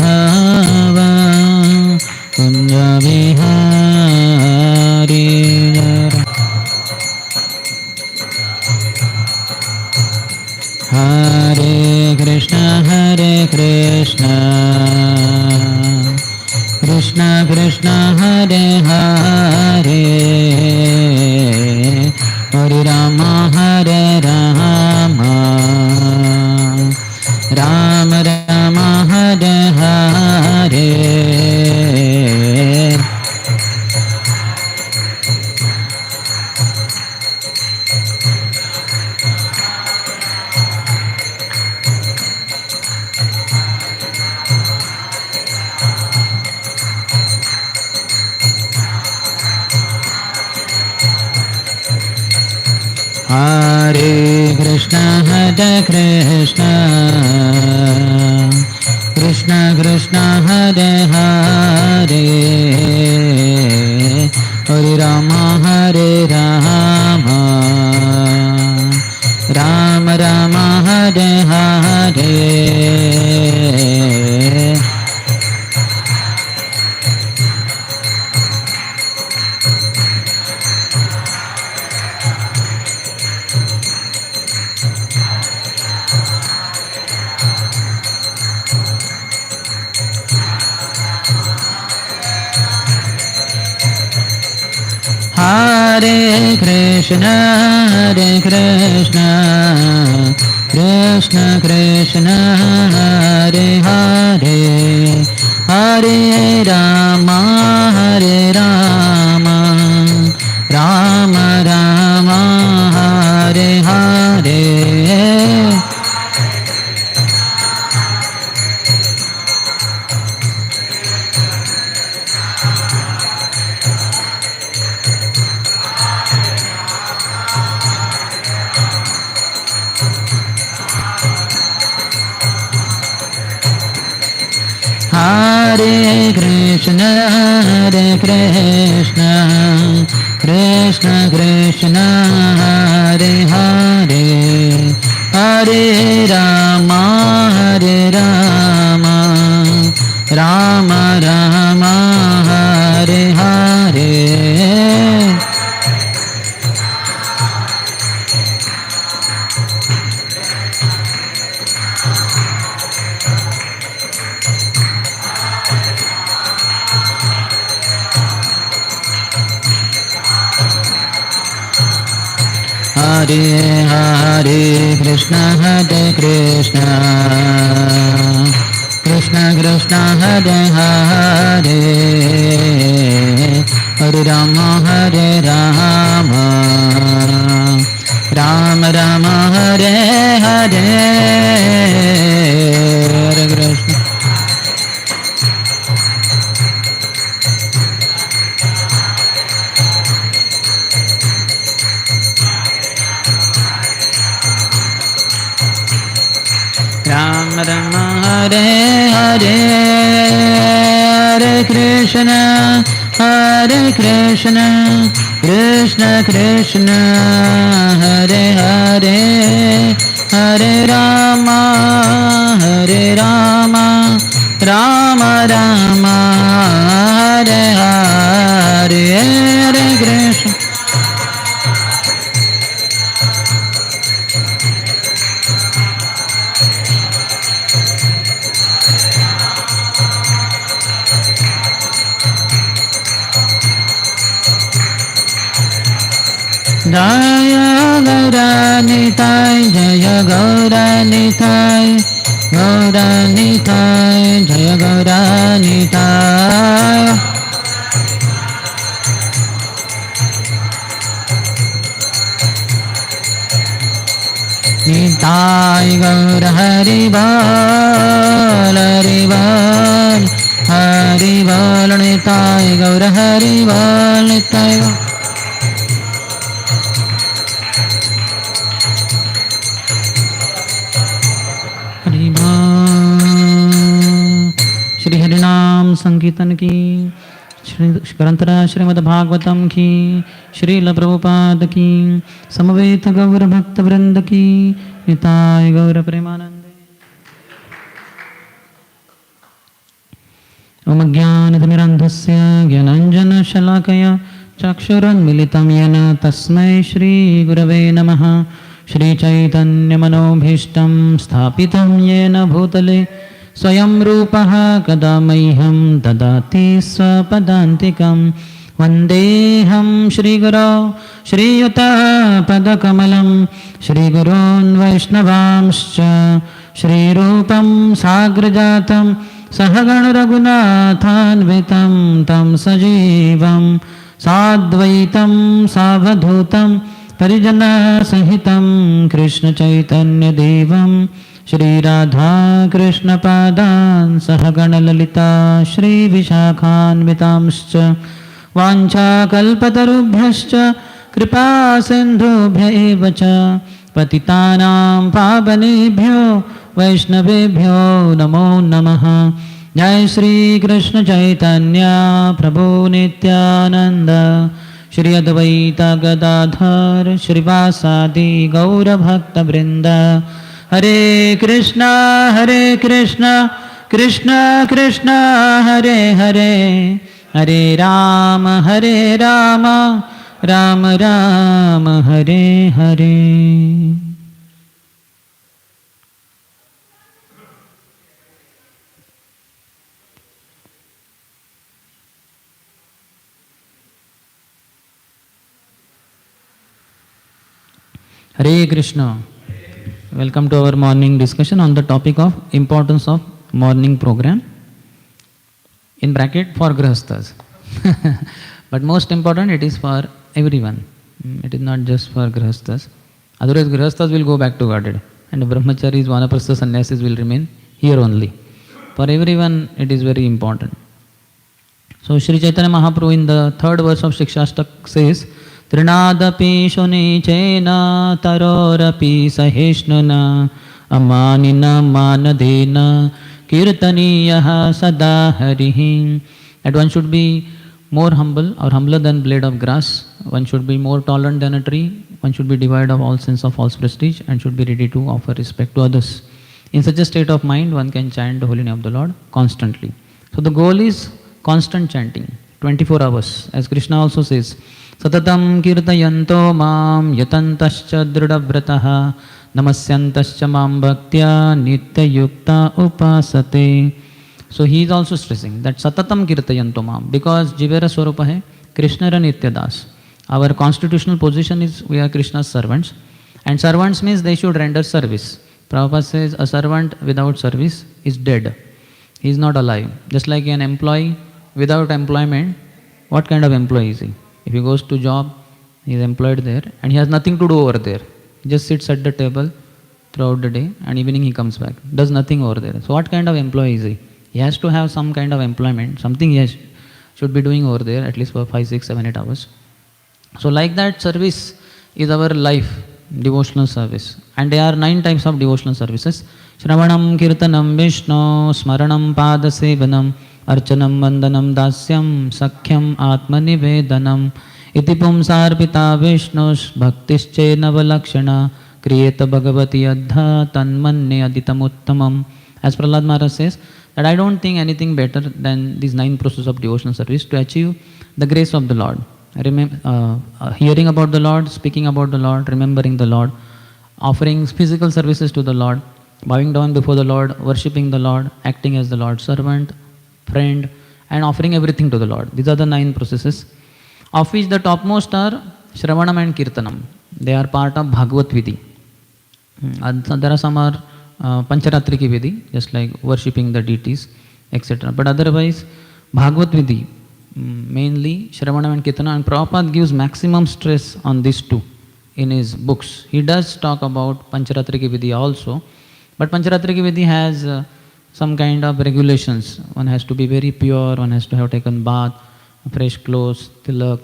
माधव कुंज बिहारी हरे कृष्ण कृष्ण कृष्ण हरे हरे हरे राम राम राम हरे हरे हरे कृष्ण कृष्ण कृष्ण हरे हरे हरे राम राम राम हरे हरे हरे कृष्ण कृष्ण कृष्ण हरे हरे हरे राम राम राम हरे हरे हरे कृष्ण कृष्ण कृष्ण हरे हरे हरे राम राम राम हरे हरे हरे हरे कृष्ण कृष्ण कृष्ण हरे हरे हरे राम राम राम हरे हरे हरे कृष्ण राम राम हरे हरे हरे कृष्ण कृष्ण कृष्ण हरे हरे हरे राम राम राम हरे हरे हरे कृष्ण जय गौरानिताय जय गौरानिताय जय गौरानिताय निताय गौर हरि बोल निताय गौर हरि बोल निताय श्री हरिनाम संकीर्तन की, ग्रंथरा श्रीमद् भागवतम की, श्रील प्रभुपाद की, समवेत गौर भक्त वृंद की, निताय गौर प्रेमानंद। ॐ अज्ञानतिमिरन्धस्य ज्ञानाञ्जनशलाकया चक्षुरुन्मिलितं येन तस्मै श्रीगुरवे नमः। श्रीचैतन्यमनोभीष्टं स्थापितं येन भूतले स्वयं रूपः कदा मह्यं ददाति स्वपदान्तिकं। वन्देऽहं श्रीगुरौ श्रीयुतपदकमलं श्रीगुरोन् वैष्णवांश्च श्रीरूपं साग्रजातं सहगणरघुनाथान्वितं तं सजीवं साद्वैतं सावधूतं परिजनसहितं कृष्णचैतन्यदेवं श्रीराधाकृष्णपादान् सहगणललिता श्रीविशाखान्वितांश्च वाञ्छाकल्पतरुभ्यश्च कृपासिन्धुभ्य एव च पतितानां पावनेभ्यो वैष्णवेभ्यो नमो नमः। जय श्रीकृष्ण चैतन्य प्रभु नित्यानन्द श्री अद्वैत गदाधर श्रीवासादि गौरभक्तवृन्द। हरे कृष्णा कृष्ण कृष्ण हरे हरे, हरे Ram Ram Ram Hare Hare. Hare Krishna. Welcome to our morning discussion on the topic of importance of morning program, in bracket for grahasthas. But most important, it is for everyone. It is not just for grahasthas. Otherwise grahasthas will go back to Godhead and the brahmacharis, vanaprastha sannyasis will remain here only. For everyone it is very important. So Sri Chaitanya Mahaprabhu in the third verse of Shikshastak says, Trinadapi shunichena tarorapi sahishnuna amanina manadena kirtaniyaha sada harihi. That one should be more humble or humbler than blade of grass. One should be more tolerant than a tree. One should be devoid of all sense of false prestige and should be ready to offer respect to others. In such a state of mind, one can chant the holy name of the Lord constantly. So the goal is constant chanting, 24 hours. As Krishna also says, Satatam kirtayanto mam yatantascha dridavratah namasyantascha mam bhaktya nityayukta upasate. So he is also stressing that Satatam kirtayanto mam, because Jivera Swarupa hai Krishna ra Nityadas. Our constitutional position is we are Krishna's servants, and servants means they should render service. Prabhupada says a servant without service is dead. He is not alive. Just like an employee without employment, what kind of employee is he? If he goes to job, he is employed there and he has nothing to do over there. He just sits at the table throughout the day and evening he comes back, does nothing over there. So what kind of employee is he? He has to have some kind of employment, something he should be doing over there at least for 5, 6, 7, 8 hours. So like that, service is our life, devotional service. And there are 9 types of devotional services. Shravanam, Kirtanam, Vishnu, Smaranam, Padasevanam, Archanam, Vandanam, Dasyam, Sakhyam, Atmanivedanam, Iti Pumsarpita Vishnus, Bhaktische Navalakshana, Kriyeta Bhagavati Adha, Tanmanne Aditamuttamam. As Prahlad Maharaj says, that I don't think anything better than these 9 processes of devotional service to achieve the grace of the Lord. Hearing about the Lord, speaking about the Lord, remembering the Lord, offering physical services to the Lord, bowing down before the Lord, worshipping the Lord, acting as the Lord's servant, friend, and offering everything to the Lord. These are the 9 processes, of which the topmost are Shravanam and Kirtanam. They are part of Bhagavad Vidhi. There are some are Pancharatriki Vidhi, just like worshipping the deities, etc. But otherwise, Bhagavad Vidhi, mainly Shravanam and Kirtanam, and Prabhupada gives maximum stress on these 2 in his books. He does talk about Pancharatriki Vidhi also, but Pancharatriki Vidhi has some kind of regulations. One has to be very pure, one has to have taken bath, fresh clothes, tilak,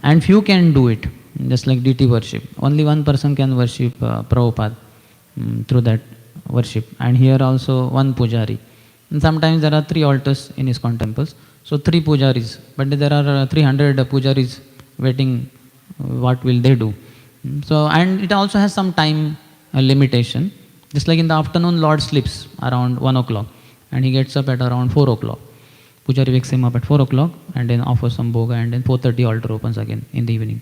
and few can do it, just like deity worship. Only one person can worship Prabhupada through that worship, and here also one pujari. And sometimes there are 3 altars in ISKCON temples, so 3 pujaris, but there are 300 pujaris waiting. What will they do? So, and it also has some time limitation. Just like in the afternoon, Lord sleeps around 1 o'clock and he gets up at around 4 o'clock. Pujari wakes him up at 4 o'clock and then offers some bhoga, and then 4:30 altar opens again in the evening.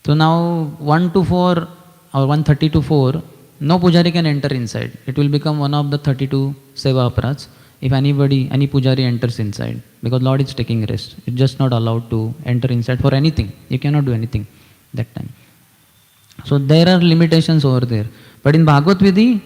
So now 1 to 4 or 1:30 to 4, no pujari can enter inside. It will become one of the 32 seva aparats if any pujari enters inside, because Lord is taking rest. It's just not allowed to enter inside for anything. You cannot do anything that time. So there are limitations over there. But in Bhagavad Vidhi,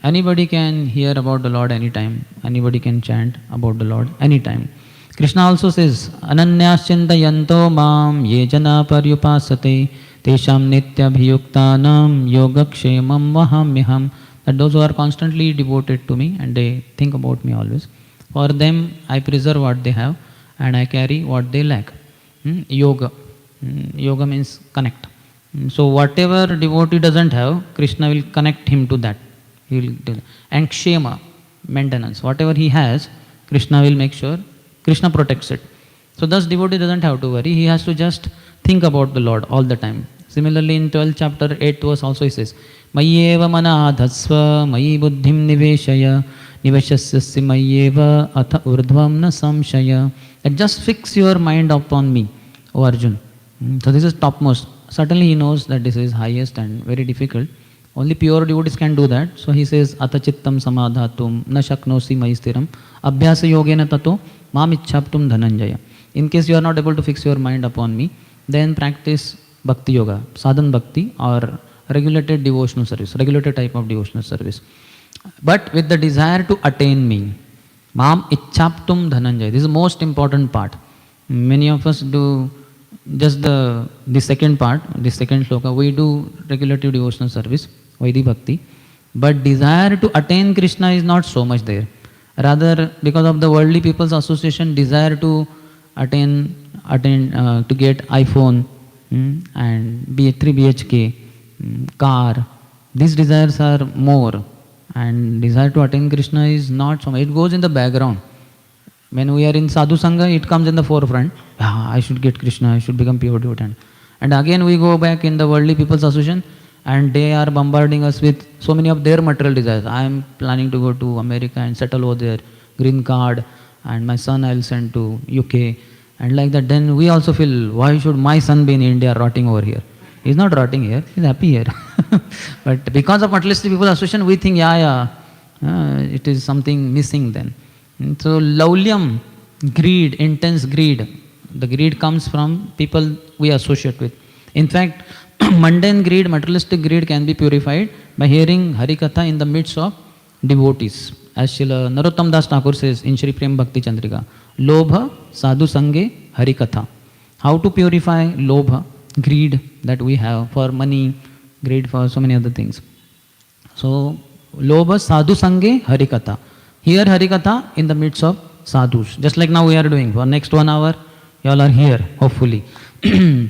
anybody can hear about the Lord anytime. Anybody can chant about the Lord anytime. Krishna also says, Ananyas yanto mam ye jana paryupasate tesham nityabhiyuktanam yogakshemam vahamyaham. That those who are constantly devoted to me and they think about me always, for them I preserve what they have and I carry what they lack. Yoga. Yoga means connect. So whatever devotee doesn't have, Krishna will connect him to that. He will do that. And kshema, maintenance. Whatever he has, Krishna will make sure Krishna protects it. So thus devotee doesn't have to worry. He has to just think about the Lord all the time. Similarly in 12th chapter 8th verse also he says, Mayyeva mana adhasva mayi buddhim niveshaya niveshasya mayyeva atha urdhvam na samshaya. And just fix your mind upon me, O Arjun. So this is topmost. Certainly he knows that this is highest and very difficult. Only pure devotees can do that. So he says, Atha chittam samadhatum na shaknosi mayi stiram abhyasa yogena tato mam ichhaptum dhananjaya. In case you are not able to fix your mind upon me, then practice bhakti yoga, sadhan bhakti, or regulated devotional service, regulated type of devotional service. But with the desire to attain me, mam ichhaptum dhananjaya. This is the most important part. Many of us do just the second part, the second shloka, we do regulative devotional service, Vaidhi Bhakti, but desire to attain Krishna is not so much there. Rather, because of the worldly people's association, desire to attain to get iPhone and 3 BHK, car, these desires are more, and desire to attain Krishna is not so much. It goes in the background. When we are in sadhu sangha, it comes in the forefront. I should get Krishna, I should become pure devotee. And again we go back in the worldly people's association, and they are bombarding us with so many of their material desires. I am planning to go to America and settle over there, green card, and my son I will send to UK, and like that. Then we also feel, why should my son be in India rotting over here? He's not rotting here, he's happy here. But because of materialistic people's association, we think, it is something missing then. So laulyam, greed, intense greed. The greed comes from people we associate with. In fact, mundane greed, materialistic greed can be purified by hearing Harikatha in the midst of devotees. As Srila Narottam Das Thakur says in Shri Prem Bhakti Chandrika, Lobha sadhu sange Harikatha. How to purify lobha, greed that we have for money, greed for so many other things. So, lobha sadhu sange Harikatha. Hear Harikatha in the midst of sadhus. Just like now we are doing. For next 1 hour, you all are here, hopefully.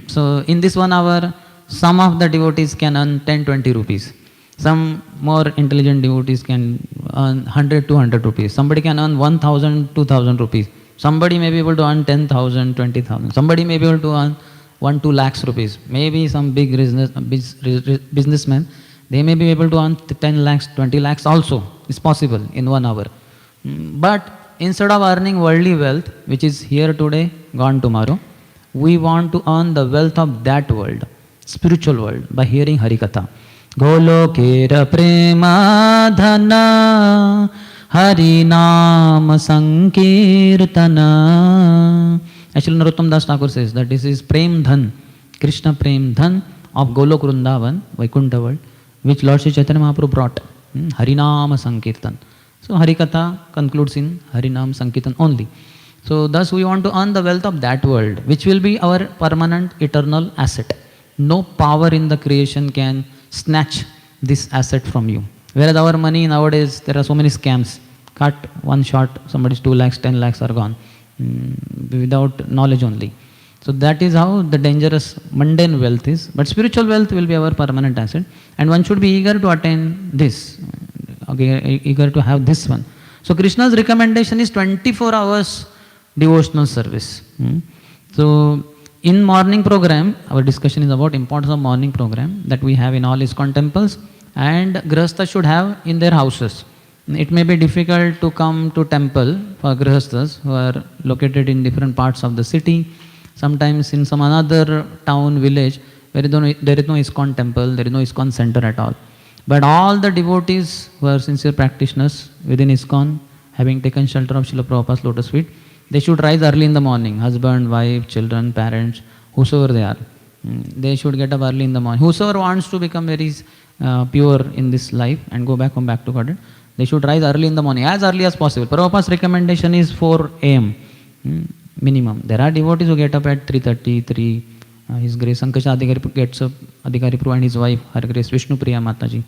So in this 1 hour, some of the devotees can earn 10-20 rupees. Some more intelligent devotees can earn 100-200 rupees. Somebody can earn 1,000-2,000 rupees. Somebody may be able to earn 10,000, 20,000. Somebody may be able to earn 1-2 lakhs rupees. Maybe some big businessmen, they may be able to earn 10 lakhs, 20 lakhs also. It's possible in 1 hour. But instead of earning worldly wealth, which is here today, gone tomorrow, we want to earn the wealth of that world, spiritual world, by hearing Harikatha. Golokera prema dhana harinama sankirtana. Actually, Narottam Das Thakur says that this is Prem Dhan, Krishna Prem Dhan of Golok Vrindavan, Vaikuntha world, which Lord Sri Chaitanya Mahaprabhu brought. Harinama Sankirtan. So Harikatha concludes in Harinam Sankirtan only. So thus we want to earn the wealth of that world, which will be our permanent eternal asset. No power in the creation can snatch this asset from you. Whereas our money nowadays, there are so many scams. Cut one shot, somebody's 2 lakhs, 10 lakhs are gone, without knowledge only. So that is how the dangerous mundane wealth is. But spiritual wealth will be our permanent asset. And one should be eager to attain this, eager to have this one. So Krishna's recommendation is 24 hours devotional service. So in morning program, our discussion is about importance of morning program that we have in all ISKCON temples and Grihastha should have in their houses. It may be difficult to come to temple for grihasthas who are located in different parts of the city, sometimes in some another town, village, where there is no ISKCON temple, there is no ISKCON center at all. But all the devotees who are sincere practitioners within ISKCON, having taken shelter of Srila Prabhupada's lotus feet, they should rise early in the morning, husband, wife, children, parents, whosoever they are. They should get up early in the morning. Whosoever wants to become very pure in this life and come back to Godhead, they should rise early in the morning, as early as possible. Prabhupada's recommendation is 4 a.m. Minimum. There are devotees who get up at 3:30, 3. His Grace Sankasha Adhikari gets up, Adhikari Prabhu and his wife, Her Grace Vishnu Priya Mataji.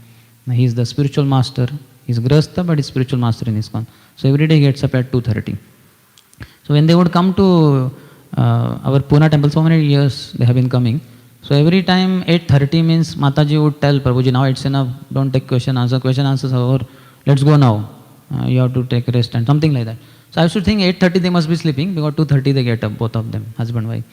He is the spiritual master. He is Grihastha, but he is spiritual master in ISKCON. So every day he gets up at 2:30. So when they would come to our Pune temple, so many years they have been coming. So every time 8:30 means Mataji would tell Prabhuji, now it's enough, don't take question answers are over, let's go now. You have to take rest and something like that. So I should think 8:30 they must be sleeping, because 2:30 they get up, both of them, husband, wife.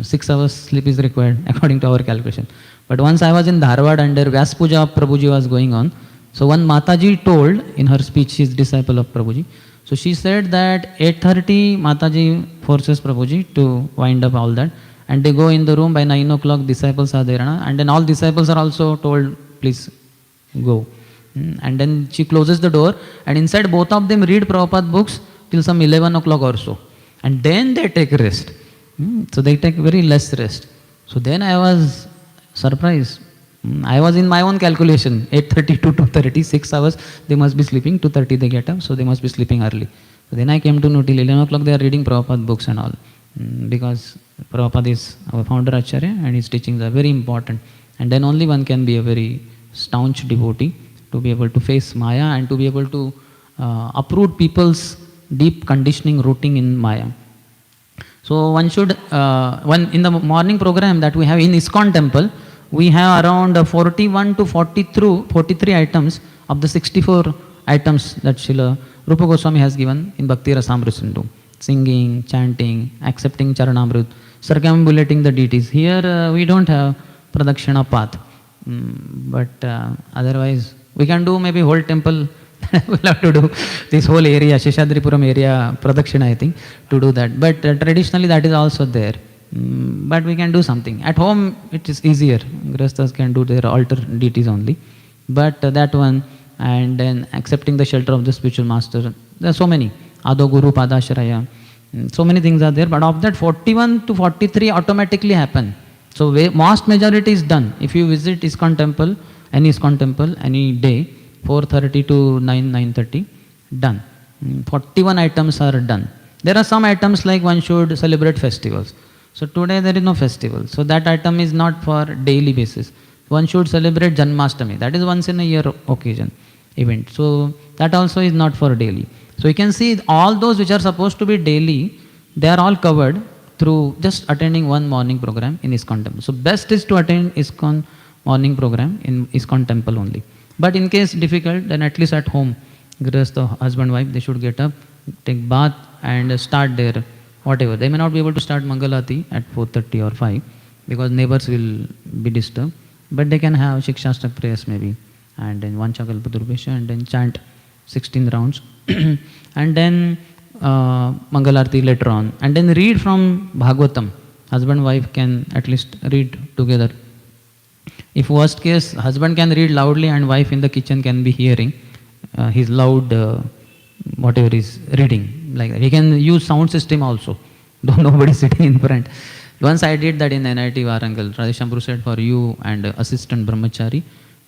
6 hours sleep is required according to our calculation. But once I was in Dharwad and their Vyas Puja of Prabhuji was going on, so one Mataji told in her speech, she is disciple of Prabhuji. So she said that 8:30 Mataji forces Prabhuji to wind up all that, and they go in the room by 9 o'clock, disciples are there, and then all disciples are also told, please go. And then she closes the door, and inside both of them read Prabhupada books till some 11 o'clock or so. And then they take rest. So they take very less rest. So then I was surprised. I was in my own calculation, 8:30 to 2:30, 6 hours they must be sleeping, 2:30 they get up, so they must be sleeping early. So then I came to know till 11 o'clock they are reading Prabhupada books and all. Because Prabhupada is our founder Acharya and his teachings are very important. And then only one can be a very staunch devotee to be able to face Maya and to be able to uproot people's deep conditioning rooting in Maya. So one should, in the morning program that we have in ISKCON temple, we have around 41 to 43 items of the 64 items that Srila Rupa Goswami has given in Bhakti Rasamrita Sindhu. Singing, chanting, accepting Charanamrut, circumambulating the deities. Here we don't have Pradakshina path. But otherwise, we can do maybe whole temple. We'll have to do this whole area, Sheshadripuram area, Pradakshina, I think, to do that. But traditionally that is also there. But we can do something. At home it is easier. Grihasthas can do their altar deities only. But that one, and then accepting the shelter of the spiritual master. There are so many. Ado Guru Padashraya. So many things are there. But of that 41 to 43 automatically happen. So most majority is done. If you visit ISKCON temple, any day, 4:30 to 9:30, done. 41 items are done. There are some items like one should celebrate festivals. So today there is no festival. So that item is not for daily basis. One should celebrate Janmashtami. That is once in a year occasion, event. So that also is not for daily. So you can see all those which are supposed to be daily, they are all covered through just attending one morning program in ISKCON temple. So best is to attend ISKCON morning program in ISKCON temple only. But in case difficult, then at least at home, Grihastha, husband, wife, they should get up, take bath and start their whatever. They may not be able to start Mangalati at 4:30 or 5 because neighbors will be disturbed. But they can have Shikshastak prayers maybe, and then Vanchakalpa Durvesha, and then chant 16 rounds. And then Mangalarti later on. And then read from Bhagavatam. Husband, wife can at least read together. If worst case, husband can read loudly and wife in the kitchen can be hearing his loud whatever is reading. Like that. He can use sound system also, though nobody sitting in front. Once I did that in NIT Warangal. Radheshambru said, for you and assistant Brahmachari,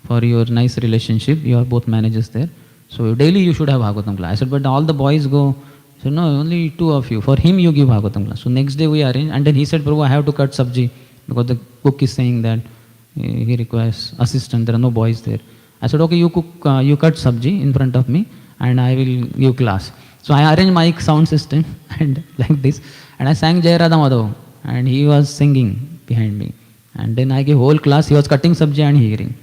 for your nice relationship, you are both managers there. So daily you should have Bhagavatam class. I said, but all the boys go. So no, only 2 of you. For him you give Bhagavatam class. So next day we arranged, and then he said, Prabhu, I have to cut sabji because the cook is saying that he requires assistant. There are no boys there. I said, okay, you cook, you cut sabji in front of me, and I will give class. So I arranged mic sound system and like this, and I sang Jai Radha Madhav, and he was singing behind me. And then I gave whole class. He was cutting sabji and hearing.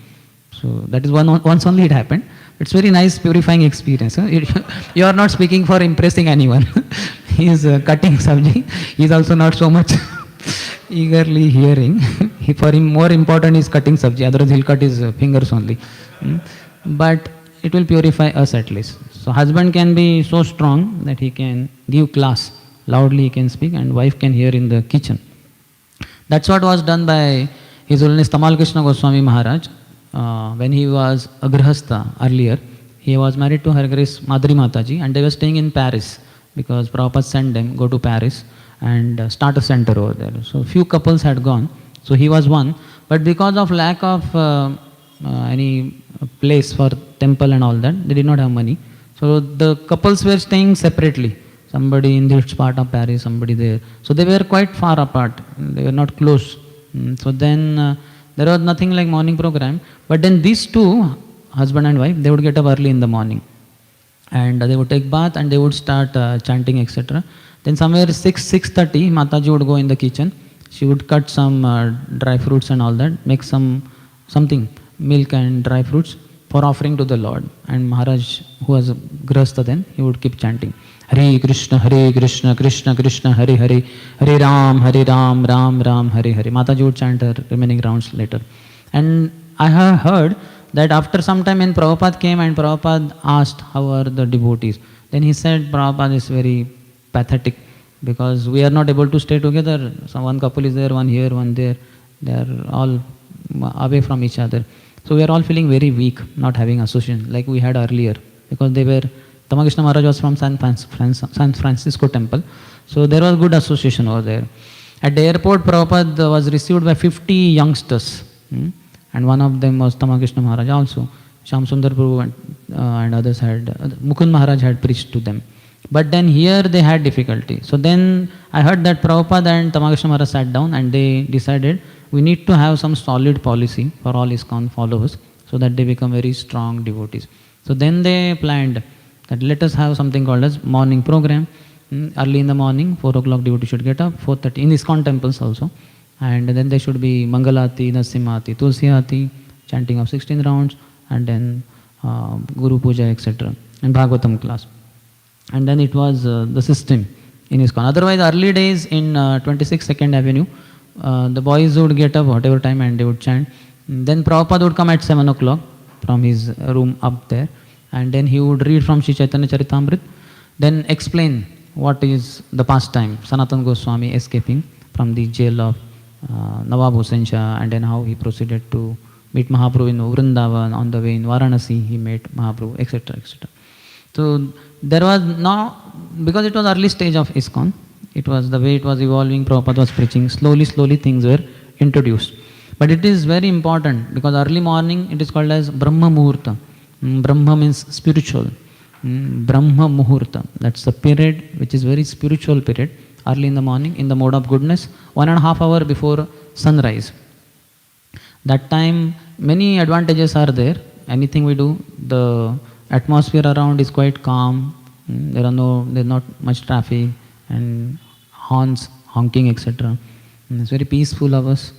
So that is once only it happened. It's very nice, purifying experience. Huh? You are not speaking for impressing anyone. He is cutting sabji. He is also not so much eagerly hearing. For him, more important is cutting sabji. Otherwise, he'll cut his fingers only. But it will purify us at least. So husband can be so strong that he can give class, loudly he can speak, and wife can hear in the kitchen. That's what was done by His Holiness Tamal Krishna Goswami Maharaj when he was a grihastha earlier. He was married to Her Grace Madhuri Mataji, and they were staying in Paris because Prabhupada sent them, go to Paris and start a center over there. So few couples had gone. So he was one. But because of lack of any place for temple and all that, they did not have money. So the couples were staying separately. Somebody in this part of Paris, somebody there. So they were quite far apart. They were not close. So then there was nothing like morning program. But then these two, husband and wife, they would get up early in the morning. And they would take bath and they would start chanting, etc. Then somewhere 6:30, Mataji would go in the kitchen. She would cut some dry fruits and all that, make something, milk and dry fruits for offering to the Lord. And Maharaj, who was a grihastha then, he would keep chanting, Hare Krishna, Krishna Krishna, Hare Hare, Hare Ram, Ram Ram, Hare Hare. Mataji would chant her remaining rounds later. And I have heard that after some time when Prabhupada came and Prabhupada asked how are the devotees, then he said Prabhupada is very pathetic because we are not able to stay together. So one couple is there, one here, one there. They are all away from each other. So we are all feeling very weak, not having association like we had earlier, because they were, Tamakrishna Maharaj was from San Francisco temple. So there was good association over there. At the airport, Prabhupada was received by 50 youngsters. And one of them was Tamakrishna Maharaj also. Shyam, Sundar, Prabhu and others had, Mukund Maharaj had preached to them. But then here they had difficulty. So then I heard that Prabhupada and Tamakrishna Maharaj sat down and they decided we need to have some solid policy for all ISKCON followers so that they become very strong devotees. So then they planned that let us have something called as morning program. Early in the morning, 4 o'clock devotee should get up, 4:30 in ISKCON temples also. And then there should be Mangalati, Nasimati, Tulsiyati, chanting of 16 rounds, and then Guru Puja, etc. and Bhagavatam class. And then it was the system in ISKCON. Otherwise, early days in 26 2nd Avenue, the boys would get up whatever time and they would chant. Then Prabhupada would come at 7 o'clock from his room up there, and then he would read from Sri Chaitanya Charitamrita, then explain what is the pastime, Sanatana Goswami escaping from the jail of Nawab Hussain Shah, and then how he proceeded to meet Mahaprabhu in Vrindavan, on the way in Varanasi he met Mahaprabhu, etc. etc. So there was now, because it was early stage of ISKCON, it was the way it was evolving, Prabhupada was preaching, slowly things were introduced. But it is very important because early morning it is called as Brahma Muhurta. Brahma means spiritual. Brahma Muhurta, that's the period which is very spiritual period, early in the morning in the mode of goodness, 1.5 hours before sunrise. That time many advantages are there. Anything we do, the atmosphere around is quite calm, there's not much traffic and horns, honking, etc. It's very peaceful hours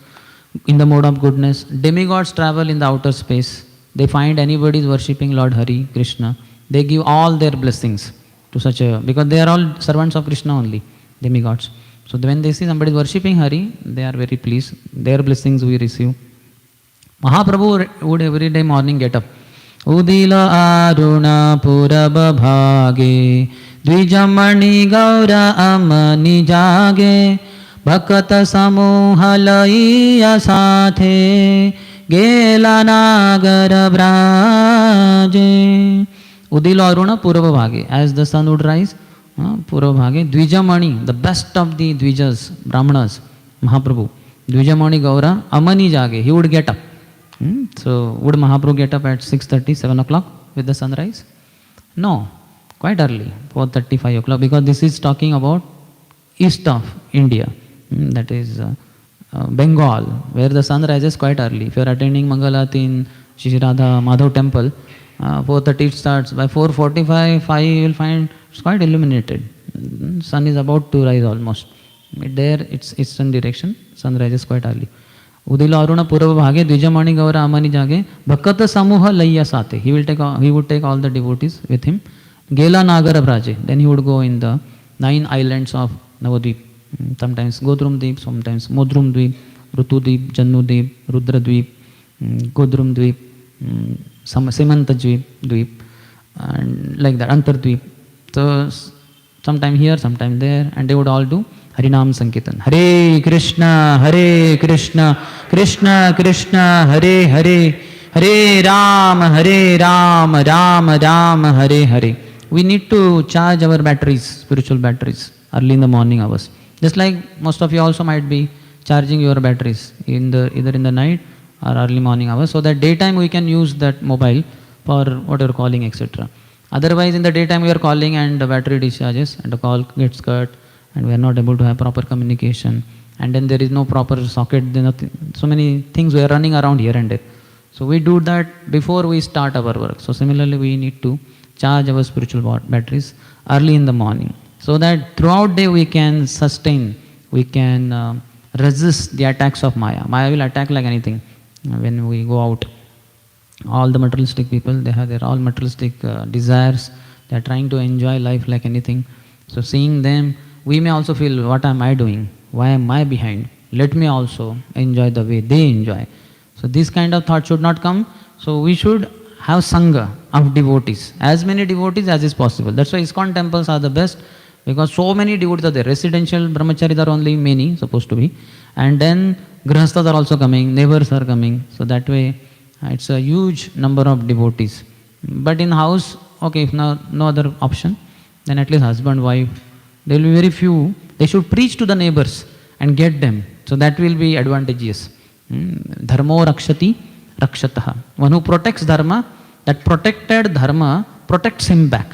in the mode of goodness. Demigods travel in the outer space. They find anybody is worshipping Lord Hari, Krishna. They give all their blessings to such a, because they are all servants of Krishna only, demigods. So when they see somebody is worshipping Hari, they are very pleased. Their blessings we receive. Mahaprabhu would every day morning get up. Udila Aruna Puraba Bhage Dvijamani Gaura Amani Jage Bhakata Samuha Laiya Sathe Gela Nagara Braje. Udila Aruna Purava Bhage. As the sun would rise, Purava Bhage, Dvijamani, the best of the Dvijas, Brahmanas, Mahaprabhu. Dvijamani Gaura Amani Jage. He would get up. So would Mahaprabhu get up at 6:30, 7 o'clock with the sunrise? No, quite early, 4:30, 5 o'clock, because this is talking about east of India, that is Bengal, where the sun rises quite early. If you are attending Mangalati in Shri Radha Madhav temple, 4:30 it starts. By 4:45, 5 you will find it's quite illuminated. Sun is about to rise almost. There it's eastern direction, sun rises quite early. Udila Aruna Purava Bhage Dvijamani Gaura Amani Jage Bhakata Samuha Laiya Sate. He would take all the devotees with him. Gela Nagara Braje. Then he would go in the 9 islands of Navadvip. Sometimes Godrum Dvip, sometimes Modrum Dvip, Rutu Dvip, Jannu Dvip, Rudra Dvip, Godrum Dvip, Semanta Dvip. and like that, Antardvip. So sometime here, sometime there, and they would all do Harinam Sankirtan. Hare Krishna, Krishna Krishna, Hare Hare, Hare Ram, Ram Ram, Hare Hare. We need to charge our batteries, spiritual batteries, early in the morning hours. Just like most of you also might be charging your batteries either in the night or early morning hours, so that daytime we can use that mobile for whatever calling, etc. Otherwise, in the daytime we are calling and the battery discharges and the call gets cut and we are not able to have proper communication, and then there is no proper socket, so many things we are running around here and there. So we do that before we start our work. So similarly, we need to charge our spiritual batteries early in the morning, so that throughout day we can sustain, we can resist the attacks of Maya. Maya will attack like anything when we go out. All the materialistic people, they have their all materialistic desires. They are trying to enjoy life like anything. So seeing them, we may also feel, what am I doing? Why am I behind? Let me also enjoy the way they enjoy. So this kind of thought should not come. So we should have Sangha of devotees, as many devotees as is possible. That's why ISKCON temples are the best, because so many devotees are there. Residential brahmacharis are only many, supposed to be. And then grihasthas are also coming, neighbors are coming. So that way, it's a huge number of devotees. But in house, okay, if no other option, then at least husband, wife, there will be very few. They should preach to the neighbors and get them. So that will be advantageous. Dharmo rakshati rakshataha. One who protects dharma, that protected dharma protects him back.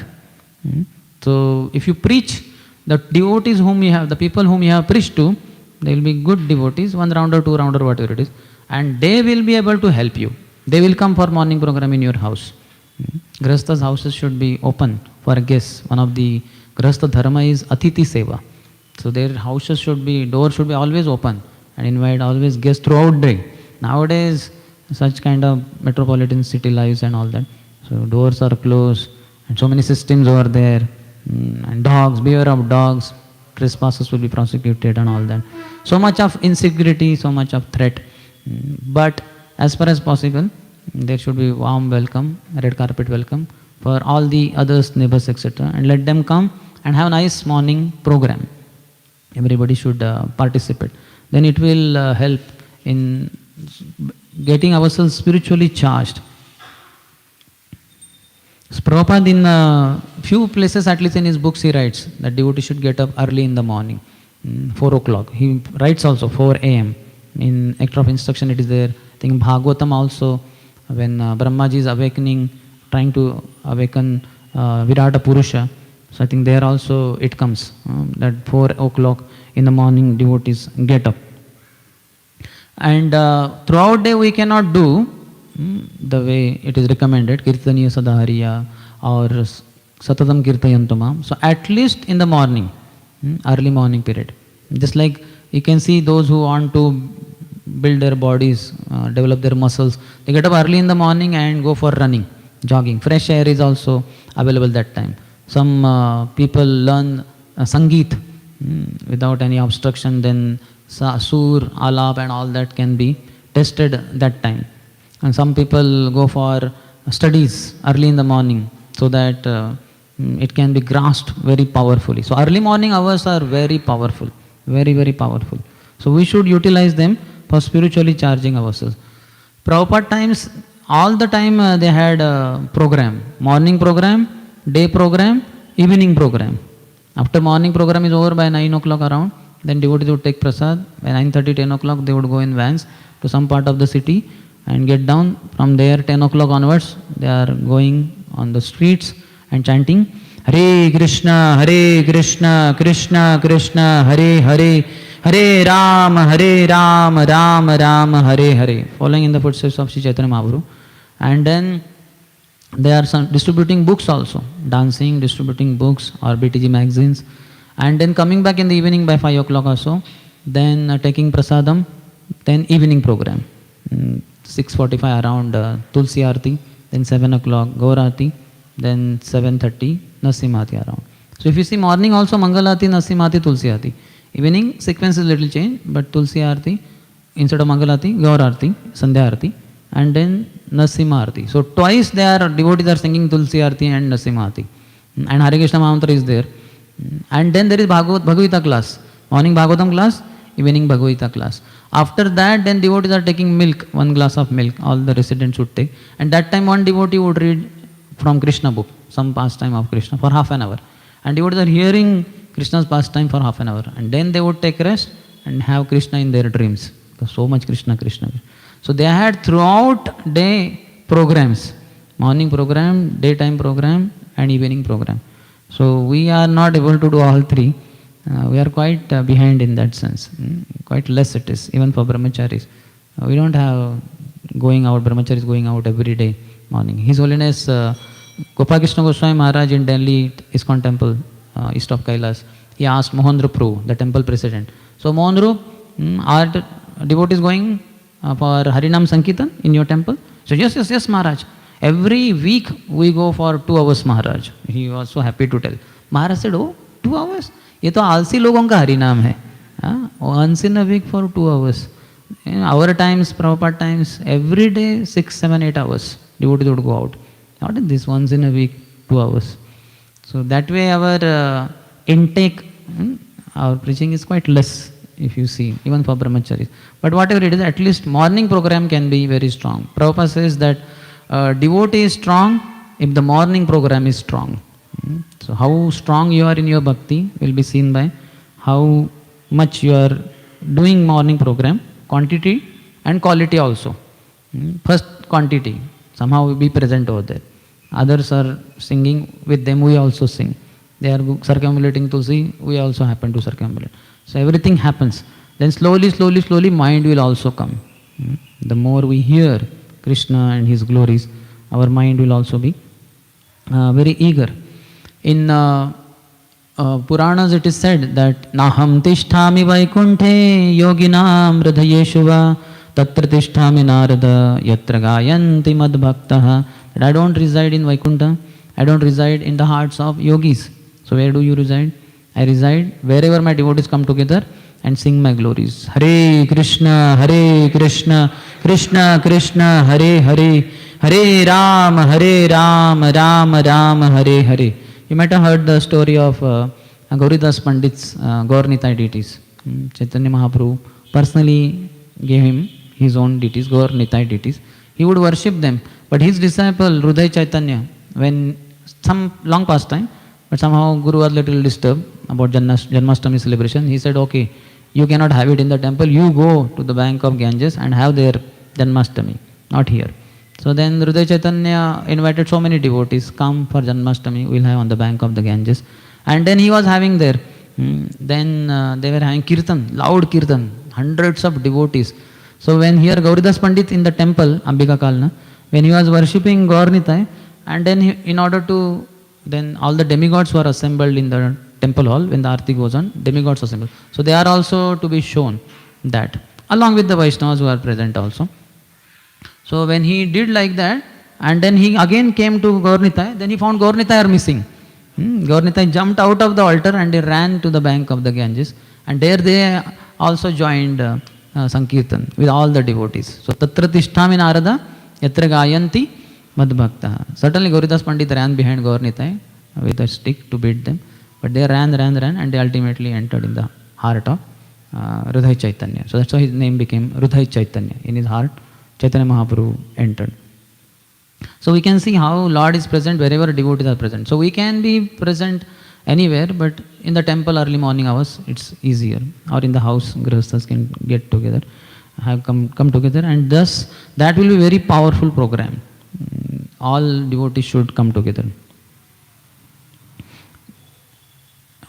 So if you preach, the devotees whom you have, the people whom you have preached to, they will be good devotees, 1 round or 2 round or whatever it is, and they will be able to help you. They will come for morning program in your house. Grihastha's houses should be open for guests. One of the Grihastha dharma is Atiti Seva. So their houses should be, doors should be always open and invite always guests throughout the day. Nowadays, such kind of metropolitan city lives and all that. So doors are closed and so many systems over there. And dogs, beware of dogs, trespassers will be prosecuted and all that. So much of insecurity, so much of threat. But as far as possible, there should be warm welcome, red carpet welcome for all the others, neighbors, etc. And let them come and have a nice morning program. Everybody should participate. Then it will help in getting ourselves spiritually charged. So Prabhupada in few places, at least in his books, he writes that devotee should get up early in the morning, 4 o'clock. He writes also 4 a.m. In Act of Instruction it is there. I think Bhagavatam also, when Brahmaji is awakening, trying to awaken Virata Purusha. So I think there also it comes that 4 o'clock in the morning devotees get up. And throughout day we cannot do the way it is recommended, Kirtaniya Sadahariya or Satatam Kirtayantama. So at least in the morning, early morning period. Just like you can see those who want to build their bodies, develop their muscles, they get up early in the morning and go for running, jogging. Fresh air is also available that time. Some people learn Sangeet without any obstruction, then Sur, Alap and all that can be tested that time. And some people go for studies early in the morning so that it can be grasped very powerfully. So early morning hours are very powerful, very, very powerful. So we should utilize them for spiritually charging ourselves. Prabhupada times, all the time they had a program, morning program, day program, evening program. After morning program is over by 9 o'clock around, then devotees would take prasad. By 9:30, 10 o'clock, they would go in vans to some part of the city and get down. From there, 10 o'clock onwards, they are going on the streets and chanting, Hare Krishna, Krishna Krishna, Hare Hare, Hare Ram, Ram Ram, Hare Hare. Following in the footsteps of Sri Chaitanya Mahaprabhu. And then they are distributing books also, dancing, distributing books or BTG magazines. And then coming back in the evening by 5 o'clock or so, then taking prasadam, then evening program. 6:45 around Tulsi Aarti, then 7 o'clock Gaurati, then 7:30 Nasimati around. So if you see morning also Mangalati, Nasimati, Tulsi Aarti. Evening sequence is little change, but Tulsi Aarti instead of Mangalati, Gaurati, Sandhya Aarti, and then Nasimha Arti. So twice devotees are singing Tulsi Arti and Nasimha Arti. And Hare Krishna Mahamantra is there. And then there is Bhagavata class. Morning Bhagavatam class, evening Bhagavata class. After that, then devotees are taking milk, 1 glass of milk, all the residents should take. And that time one devotee would read from Krishna book, some pastime of Krishna for half an hour. And devotees are hearing Krishna's pastime for half an hour. And then they would take rest and have Krishna in their dreams. So much Krishna, Krishna. So they had throughout day programs, morning program, daytime program and evening program. So we are not able to do all three. We are quite behind in that sense. Quite less it is, even for brahmacharis. We don't have brahmacharis going out every day morning. His Holiness Gopal Krishna Goswami Maharaj in Delhi, ISKCON temple, east of Kailas, he asked Mohandru Prabhu, the temple president. So Mohandru, are devotees going for Harinam Sankirtan in your temple? So yes, Maharaj. Every week we go for 2 hours, Maharaj. He was so happy to tell. Maharaj said, oh, 2 hours? ये तो आलसी लोगों का हरिनाम है. Once in a week for 2 hours. In our times, Prabhupada times, every day 6, 7, 8 hours devotees would go out. Not in this once in a week, 2 hours. So that way our intake, our preaching is quite less, if you see, even for brahmacharis. But whatever it is, at least morning program can be very strong. Prabhupada says that devotee is strong if the morning program is strong. So how strong you are in your bhakti will be seen by how much you are doing morning program, quantity and quality also. First quantity, somehow be present over there. Others are singing, with them we also sing. They are circumambulating Tulsi, we also happen to circumambulate. So everything happens. Then slowly mind will also come. The more we hear Krishna and his glories, our mind will also be very eager. In Puranas it is said that Naham Tishtami Vaikunthe Yoginam Hridayeshuva Tatra Tishtami Narada Yatra Gayanti Mad Bhaktaha. That I don't reside in Vaikuntha, I don't reside in the hearts of yogis. So where do you reside? I reside wherever my devotees come together and sing my glories. Hare Krishna, Krishna Krishna, Hare Hare, Hare Ram, Ram Ram, Hare Hare. You might have heard the story of Gauridas Pandit's Gaur-Nitai deities. Chaitanya Mahaprabhu personally gave him his own deities, Gaur-Nitai deities. He would worship them. But his disciple, Hriday Chaitanya, when some long past time, but somehow Guru was little disturbed about Janmashtami celebration, he said, okay, you cannot have it in the temple, you go to the bank of Ganges and have their Janmashtami, not here. So then Hriday Chaitanya invited so many devotees, come for Janmashtami, we'll have on the bank of the Ganges. And then he was having there. Then they were having kirtan, loud kirtan, hundreds of devotees. So when here Gauridas Pandit in the temple, Ambika Kalna, when he was worshipping Gaur-Nitai, and then in order to, then all the demigods were assembled in the temple hall when the Aarti goes on, demigods assembled. So they are also to be shown that, along with the Vaishnavas who are present also. So when he did like that, and then he again came to Gaur-Nitai, then he found Gaur-Nitai are missing. Gaur-Nitai jumped out of the altar and they ran to the bank of the Ganges, and there they also joined Sankirtan with all the devotees. So Tatra Tishtami Narada Yatra Gayanti Madbhakta. Certainly Gauridas Pandit ran behind Gaur-Nitai with a stick to beat them, but they ran and they ultimately entered in the heart of Hriday Chaitanya. So that's why his name became Hriday Chaitanya. In his heart, Chaitanya Mahaprabhu entered. So we can see how Lord is present wherever devotees are present. So we can be present anywhere, but in the temple early morning hours it's easier, or in the house grihasthas can get together, have come together, and thus that will be very powerful program. All devotees should come together.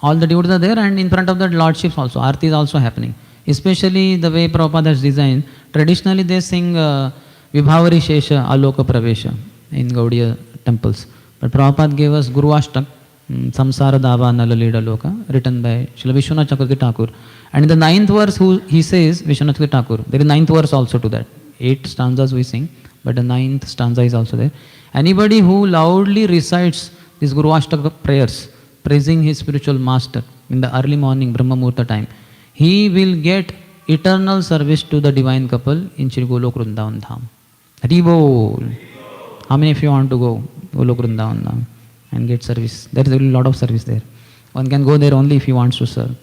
All the devotees are there, and in front of that lordships also, Aarti is also happening. Especially the way Prabhupada has designed, traditionally they sing Vibhavari Shesha Aloka Pravesha in Gaudiya temples. But Prabhupada gave us Guru Ashtak, Samsara Dava Nalaleda Loka, written by Srila Vishwanath Chakravarti Thakur. And in the 9th verse, he says, Vishwanath Chakravarti Thakur, there is 9th verse also to that. 8 stanzas we sing, but the 9th stanza is also there. Anybody who loudly recites these Guru Ashtak prayers, praising his spiritual master in the early morning, Brahma Muhurta time, he will get eternal service to the divine couple in Shri Golok Vrindavan Dham. Haribol. How many of you want to go Golok Vrindavan now and get service? There is a lot of service there. One can go there only if he wants to serve.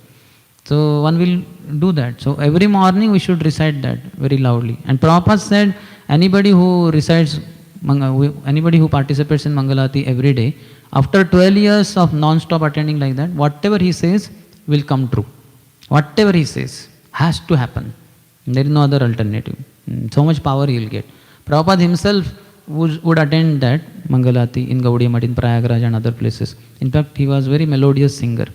So one will do that. So every morning we should recite that very loudly. And Prabhupada said, anybody who recites, anybody who participates in Mangalati every day, after 12 years of non-stop attending like that, whatever he says will come true. Whatever he says has to happen. There is no other alternative. So much power he will get. Prabhupada himself would attend that Mangalati in Gaudiya Math, in Prayagraj and other places. In fact, he was very melodious singer.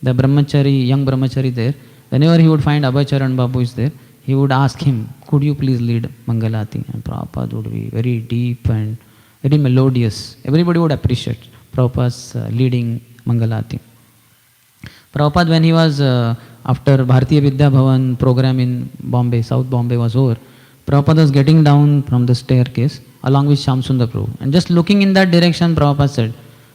The brahmachari, young brahmachari there, whenever he would find Abhacharan Babu is there, he would ask him, could you please lead Mangalati? And Prabhupada would be very deep and very melodious. Everybody would appreciate Prabhupada's leading Mangalati. Prabhupada, when he was after Bharatiya Vidya Bhavan program in Bombay, South Bombay was over, Prabhupada was getting down from the staircase along with Shyam Sundar Prabhu. And just looking in that direction, Prabhupada said,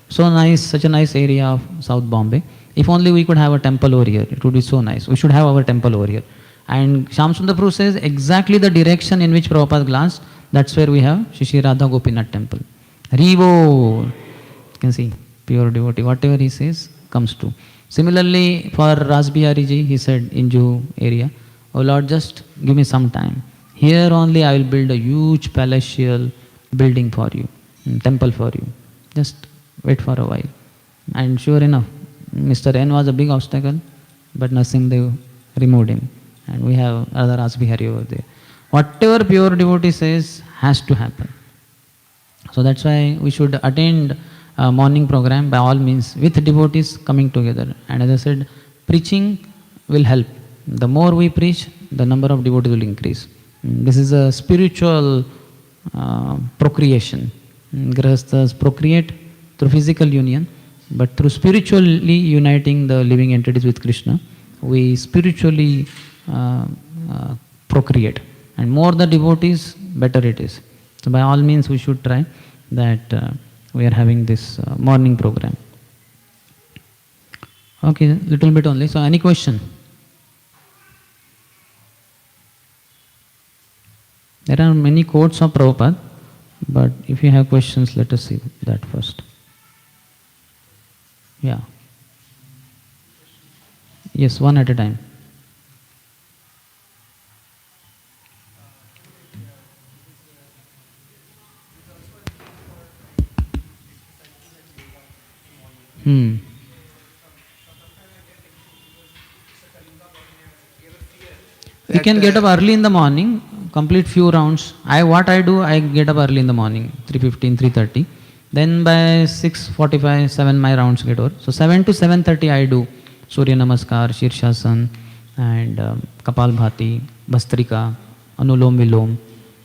so nice, such a nice area of South Bombay. If only we could have a temple over here, it would be so nice. We should have our temple over here. And Shyam Sundar Prabhu says exactly the direction in which Prabhupada glanced, that's where we have Shri Radha Gopinath temple. Haribo! You can see, pure devotee, whatever he says comes true. Similarly, for Rasbihari ji, he said in Juhu area, oh Lord, just give me some time. Here only I will build a huge palatial building for you, temple for you. Just wait for a while. And sure enough, Mr. N was a big obstacle, but Nasimdev removed him. And we have other Rasbihari over there. Whatever pure devotee says has to happen. So that's why we should attend a morning program by all means with devotees coming together. And as I said, preaching will help. The more we preach, the number of devotees will increase. This is a spiritual procreation. Grihasthas procreate through physical union, but through spiritually uniting the living entities with Krishna, we spiritually procreate. And more the devotees, better it is. So by all means we should try that we are having this morning program. Okay, little bit only. So any question? There are many quotes of Prabhupada, but if you have questions, let us see that first. Yeah. Yes, one at a time. You can get up early in the morning, complete few rounds. What I do, I get up early in the morning, 3:15, 3:30. Then by 6:45, 7 my rounds get over. So 7 to 7:30 I do Surya Namaskar, Shirshasan and Kapal Bhati, Bastrika, Anulom Vilom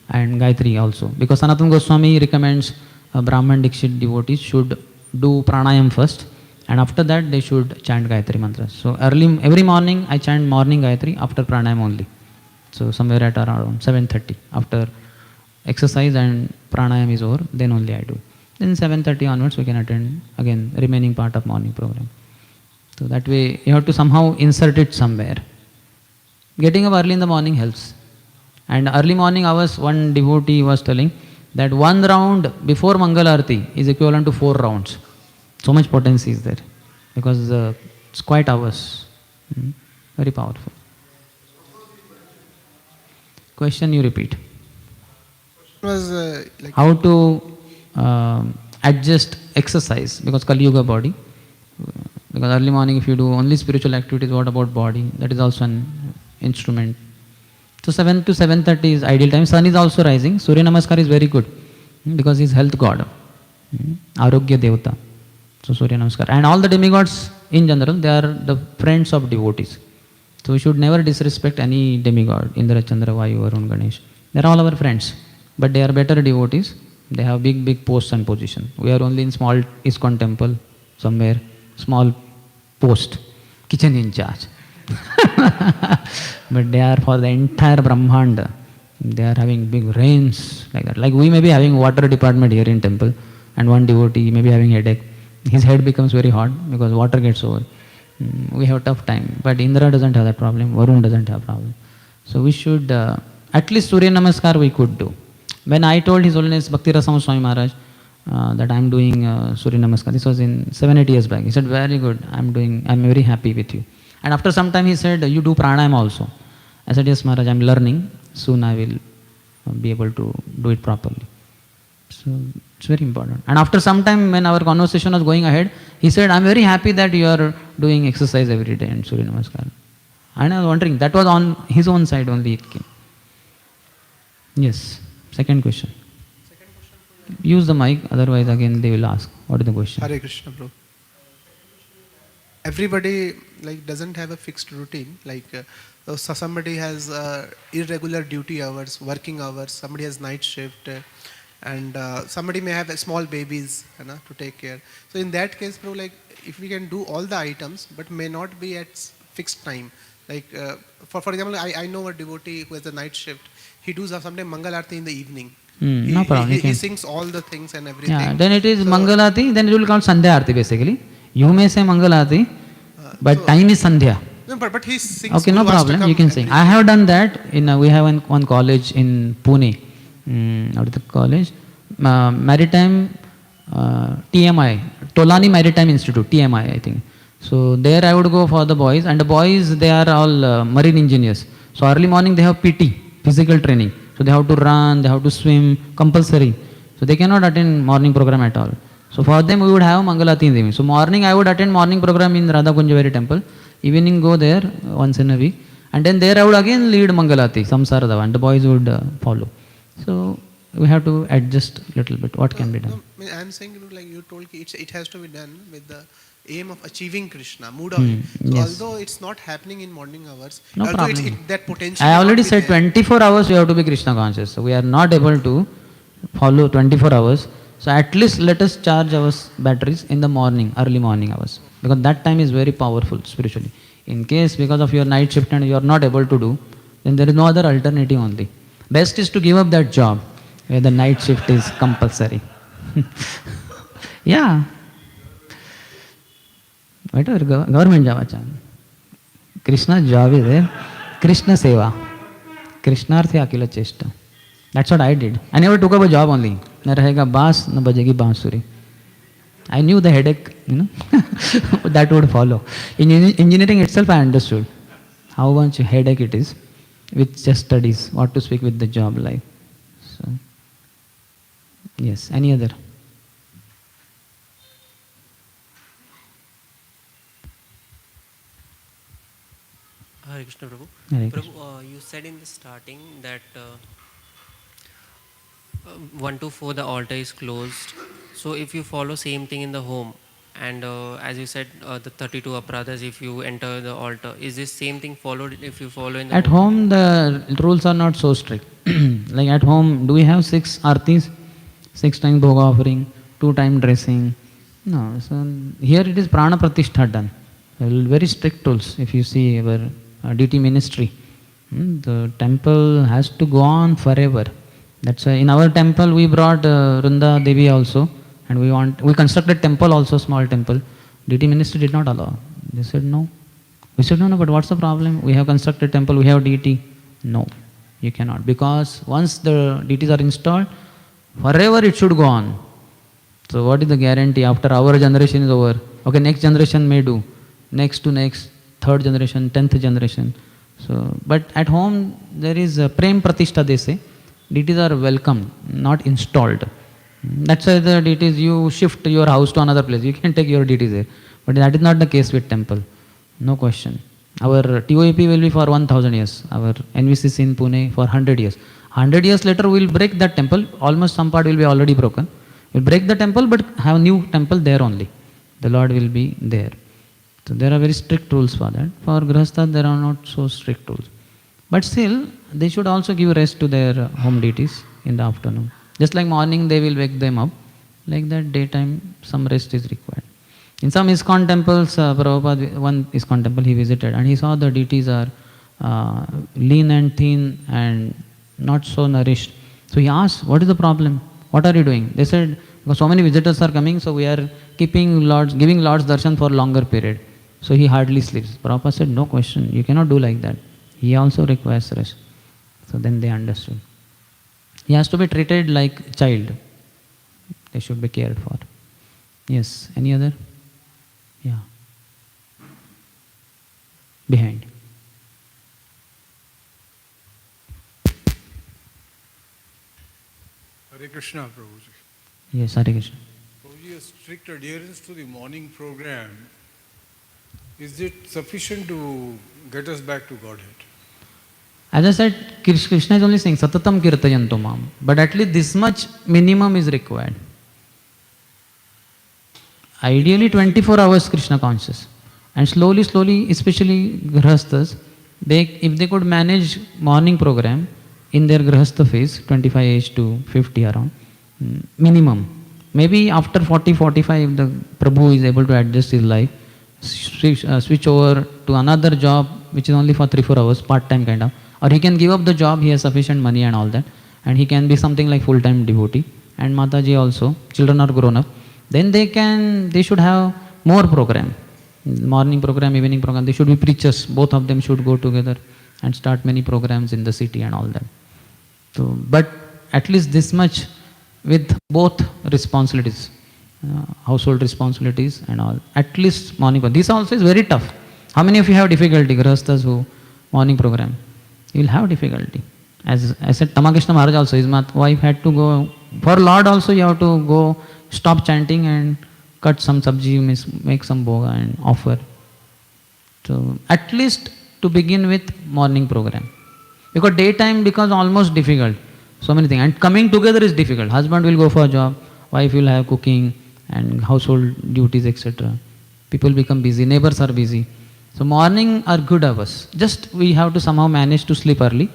and Gayatri also. Because Sanatana Goswami recommends Brahman Dikshit devotees should do pranayam first and after that they should chant Gayatri mantras. So every morning I chant morning Gayatri after pranayam only. So somewhere at around 7:30 after exercise and pranayam is over, then only I do. Then 7:30 onwards we can attend again remaining part of morning program. So that way you have to somehow insert it somewhere. Getting up early in the morning helps. And early morning hours, one devotee was telling that one round before Mangal Arati is equivalent to 4 rounds. So much potency is there because it's quite hours. Very powerful. Question you repeat. Was how to adjust exercise because Kali Yuga body. Because early morning if you do only spiritual activities, what about body? That is also an instrument. So 7 to 7:30 is ideal time. Sun is also rising. Surya Namaskar is very good because he is health god. Arogya Devata. So Surya Namaskar. And all the demigods in general, they are the friends of devotees. So we should never disrespect any demigod. Indra, Chandra, Vayu, Varun, Ganesh. They are all our friends. But they are better devotees. They have big posts and position. We are only in small ISKCON temple somewhere. Small post. Kitchen in charge. But they are for the entire Brahmanda. They are having big reigns like that. Like we may be having water department here in temple and one devotee may be having headache. His head becomes very hot because water gets over. We have a tough time. But Indra doesn't have that problem. Varun doesn't have problem. So we should, at least Surya Namaskar we could do. When I told His Holiness Bhakti Rasam Swami Maharaj that I am doing Surya Namaskar, this was in 7-8 years back. He said, very good, I am very happy with you. And after some time he said, you do pranayam also. I said, yes Maharaj, I am learning. Soon I will be able to do it properly. So it's very important. And after some time when our conversation was going ahead, he said, I am very happy that you are doing exercise every day and Surya Namaskar. And I was wondering, that was on his own side only it came. Yes, second question. Use the mic, otherwise again they will ask. What is the question? Hare Krishna, bro. Everybody doesn't have a fixed routine. So somebody has irregular duty hours, working hours. Somebody has night shift, and somebody may have small babies, to take care. So in that case, bro, if we can do all the items, but may not be at fixed time. For example, I know a devotee who has a night shift. He does sometimes Mangal Aarti in the evening. No problem. He sings all the things and everything. Yeah, then it is Mangalati, then it will call Sandhya Aarti basically. You may say Mangalati, but time is Sandhya. No, but he sings. Okay, no problem. You can sing. I have done that. We have one college in Pune. What is the college? Maritime TMI, Tolani Maritime Institute, TMI, I think. So there I would go for the boys, and the boys, they are all marine engineers. So early morning they have PT, physical training. So they have to run, they have to swim, compulsory. So they cannot attend morning program at all. So for them we would have Mangalati in the evening. So morning I would attend morning program in Radha Kunjaveri temple. Evening go there once in a week. And then there I would again lead Mangalati, Samsaradava, and the boys would follow. So we have to adjust a little bit. What can be done? No, I am saying, you told, it has to be done with the aim of achieving Krishna, mood of it. So yes. Although it's not happening in morning hours, no problem. That potential. I already said 24 hours you have to be Krishna conscious. So we are not able to follow 24 hours. So at least let us charge our batteries in the morning, early morning hours. Because that time is very powerful spiritually. In case because of your night shift and you are not able to do, then there is no other alternative only. Best is to give up that job where the night shift is compulsory. Yeah. Whatever, government job. Krishna's job is there. Krishna Seva. Krishnarthi Akila Chesta. That's what I did. I never took up a job only. Na rahega baas, na bajegi bansuri. I knew the headache, that would follow. In engineering itself, I understood how much headache it is with just studies, what to speak with the job life. So, yes, any other? Hare Krishna, Prabhu. Hare Krishna. Prabhu, you said in the starting that 1 to 4 the altar is closed. So if you follow same thing in the home, and as you said, the 32 aparadhas, if you enter the altar, is this same thing followed if you follow in the At home, the rules are not so strict. Like at home, do we have 6 artis? 6 times bhoga offering, 2 times dressing? No. So here it is prana pratishtha done. Very strict rules. If you see our DT ministry, the temple has to go on forever. That's why in our temple we brought Runda Devi also, and we constructed temple also, small temple. DT ministry did not allow. They said no. We said no, but what's the problem? We have constructed temple, we have DT. No, you cannot, because once the DTs are installed, forever it should go on. So what is the guarantee after our generation is over? Okay, next generation may do, next to next, 3rd generation, 10th generation. So, but at home there is a prem pratishtha, they say. DTs are welcome, not installed. That's why the DTs, you shift your house to another place. You can take your DTs there. But that is not the case with temple. No question. Our TOEP will be for 1000 years. Our NVCC in Pune for 100 years. 100 years later we will break that temple. Almost some part will be already broken. We will break the temple but have new temple there only. The Lord will be there. So there are very strict rules for that. For Grihastha there are not so strict rules. But still, they should also give rest to their home deities in the afternoon. Just like morning they will wake them up, like that daytime some rest is required. In some ISKCON temples, Prabhupada, one ISKCON temple he visited, and he saw the deities are lean and thin and not so nourished. So he asked, what is the problem? What are you doing? They said, because so many visitors are coming, so we are giving Lord's darshan for longer period. So he hardly sleeps. Prabhupada said, no question, you cannot do like that. He also requires rest. So then they understood. He has to be treated like child. They should be cared for. Yes, any other? Yeah. Behind. Hare Krishna, Prabhuji. Yes, Hare Krishna. Prabhuji, a strict adherence to the morning program, is it sufficient to get us back to Godhead? As I said, Krishna is only saying, Satatam kirtayanto mam. But at least this much minimum is required. Ideally 24 hours Krishna conscious. And slowly, especially Grahasthas, if they could manage morning program in their Grahastha phase, 25 age to 50 around, minimum. Maybe after 40, 45, if the Prabhu is able to adjust his life, switch over to another job which is only for 3-4 hours, part-time kind of, or he can give up the job, he has sufficient money and all that, and he can be something like full-time devotee. And Mataji also, children are grown up, then they should have more program, morning program, evening program. They should be preachers, both of them should go together and start many programs in the city and all that. So, but at least this much with both responsibilities, household responsibilities and all, at least morning. This also is very tough. How many of you have difficulty, Grahasthas who morning program? You will have difficulty. As I said, Tamakrishna Maharaj also, his wife had to go, for Lord also you have to go, stop chanting and cut some sabji, make some bhoga and offer. So at least to begin with morning program. Because daytime becomes almost difficult. So many things. And coming together is difficult. Husband will go for a job, wife will have cooking and household duties, etc. People become busy, neighbors are busy. So morning are good hours. Just we have to somehow manage to sleep early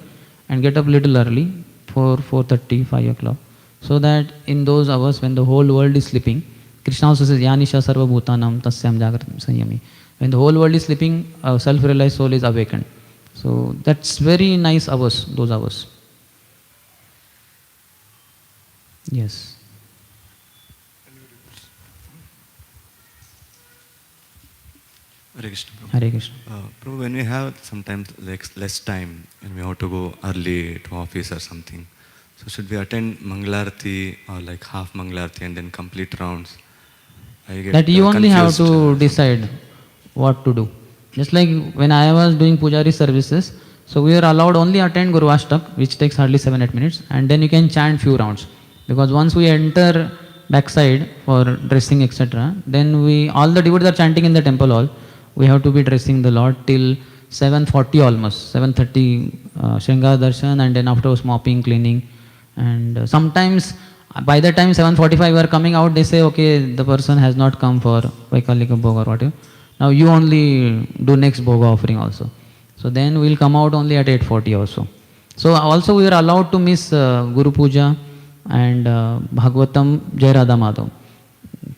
and get up little early, 4:30, 5 o'clock. So that in those hours when the whole world is sleeping, Krishna also says, Yanisha sarva bhutanam tasyam jagratam sanyami. When the whole world is sleeping, a self-realized soul is awakened. So that's very nice hours, those hours. Yes. Hare Krishna, Prabhu. Hare Krishna. Prabhu, when we have sometimes like less time and we have to go early to office or something, so should we attend Mangalarti or like half Mangalarti and then complete rounds? I get That you only have confused. to decide what to do. Just like when I was doing Pujari services, so we were allowed only attend Guru Ashtak, which takes hardly 7-8 minutes, and then you can chant few rounds. Because once we enter backside for dressing, etc., then all the devotees are chanting in the temple hall. We have to be dressing the Lord till 7:40 almost, 7:30 Shringar Darshan, and then afterwards mopping, cleaning. And sometimes by the time 7:45 we are coming out, they say, okay, the person has not come for Vaikalika Bhoga or whatever. Now you only do next Bhoga offering also. So then we will come out only at 8:40 also. So also we are allowed to miss Guru Puja and Bhagavatam Jai Radha Madhav.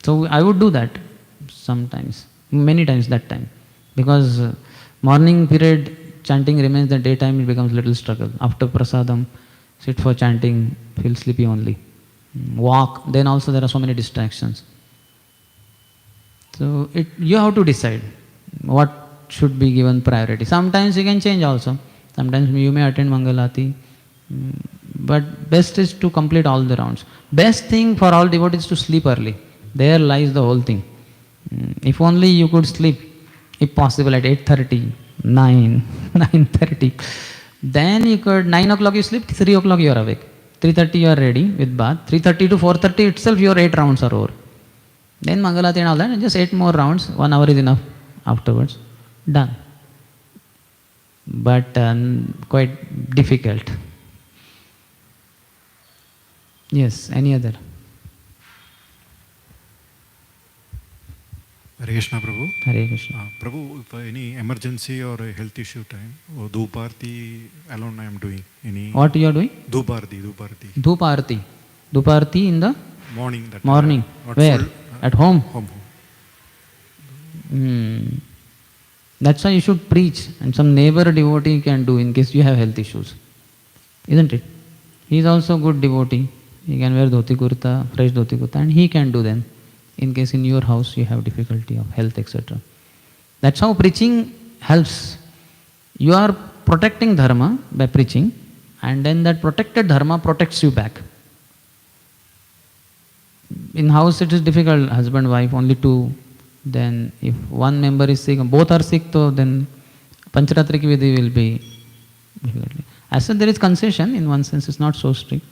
So I would do that sometimes, many times that time. Because morning period chanting remains, the daytime it becomes little struggle. After prasadam, sit for chanting, feel sleepy only. Walk, then also there are so many distractions. So you have to decide what should be given priority. Sometimes you can change also. Sometimes you may attend Mangalati. But best is to complete all the rounds. Best thing for all devotees is to sleep early. There lies the whole thing. If only you could sleep, if possible at 8:30, 9, 9:30. Then you could, 9 o'clock you sleep, 3 o'clock you are awake. 3:30 you are ready with bath. 3:30 to 4:30 itself your 8 rounds are over. Then Mangalati and all that, and just 8 more rounds, 1 hour is enough afterwards. Done. But quite difficult. Yes, any other? Hare Krishna, Prabhu. Hare Krishna. Prabhu, if any emergency or a health issue time, Dhuparti alone I am doing. What you are doing? Dhuparti. Dhuparti. Dhuparti in the Morning. morning. Where? At home? Home. That's why you should preach, and some neighbor devotee can do in case you have health issues. Isn't it? He is also good devotee. He can wear dhoti kurta, fresh dhoti kurta, and he can do them in case in your house you have difficulty of health, etc. That's how preaching helps. You are protecting dharma by preaching, And then that protected dharma protects you back. In house it is difficult, husband, wife, only two. Then if one member is sick, both are sick, so then Pancharatriki Vidhi will be difficult. As such, there is concession, in one sense it's not so strict.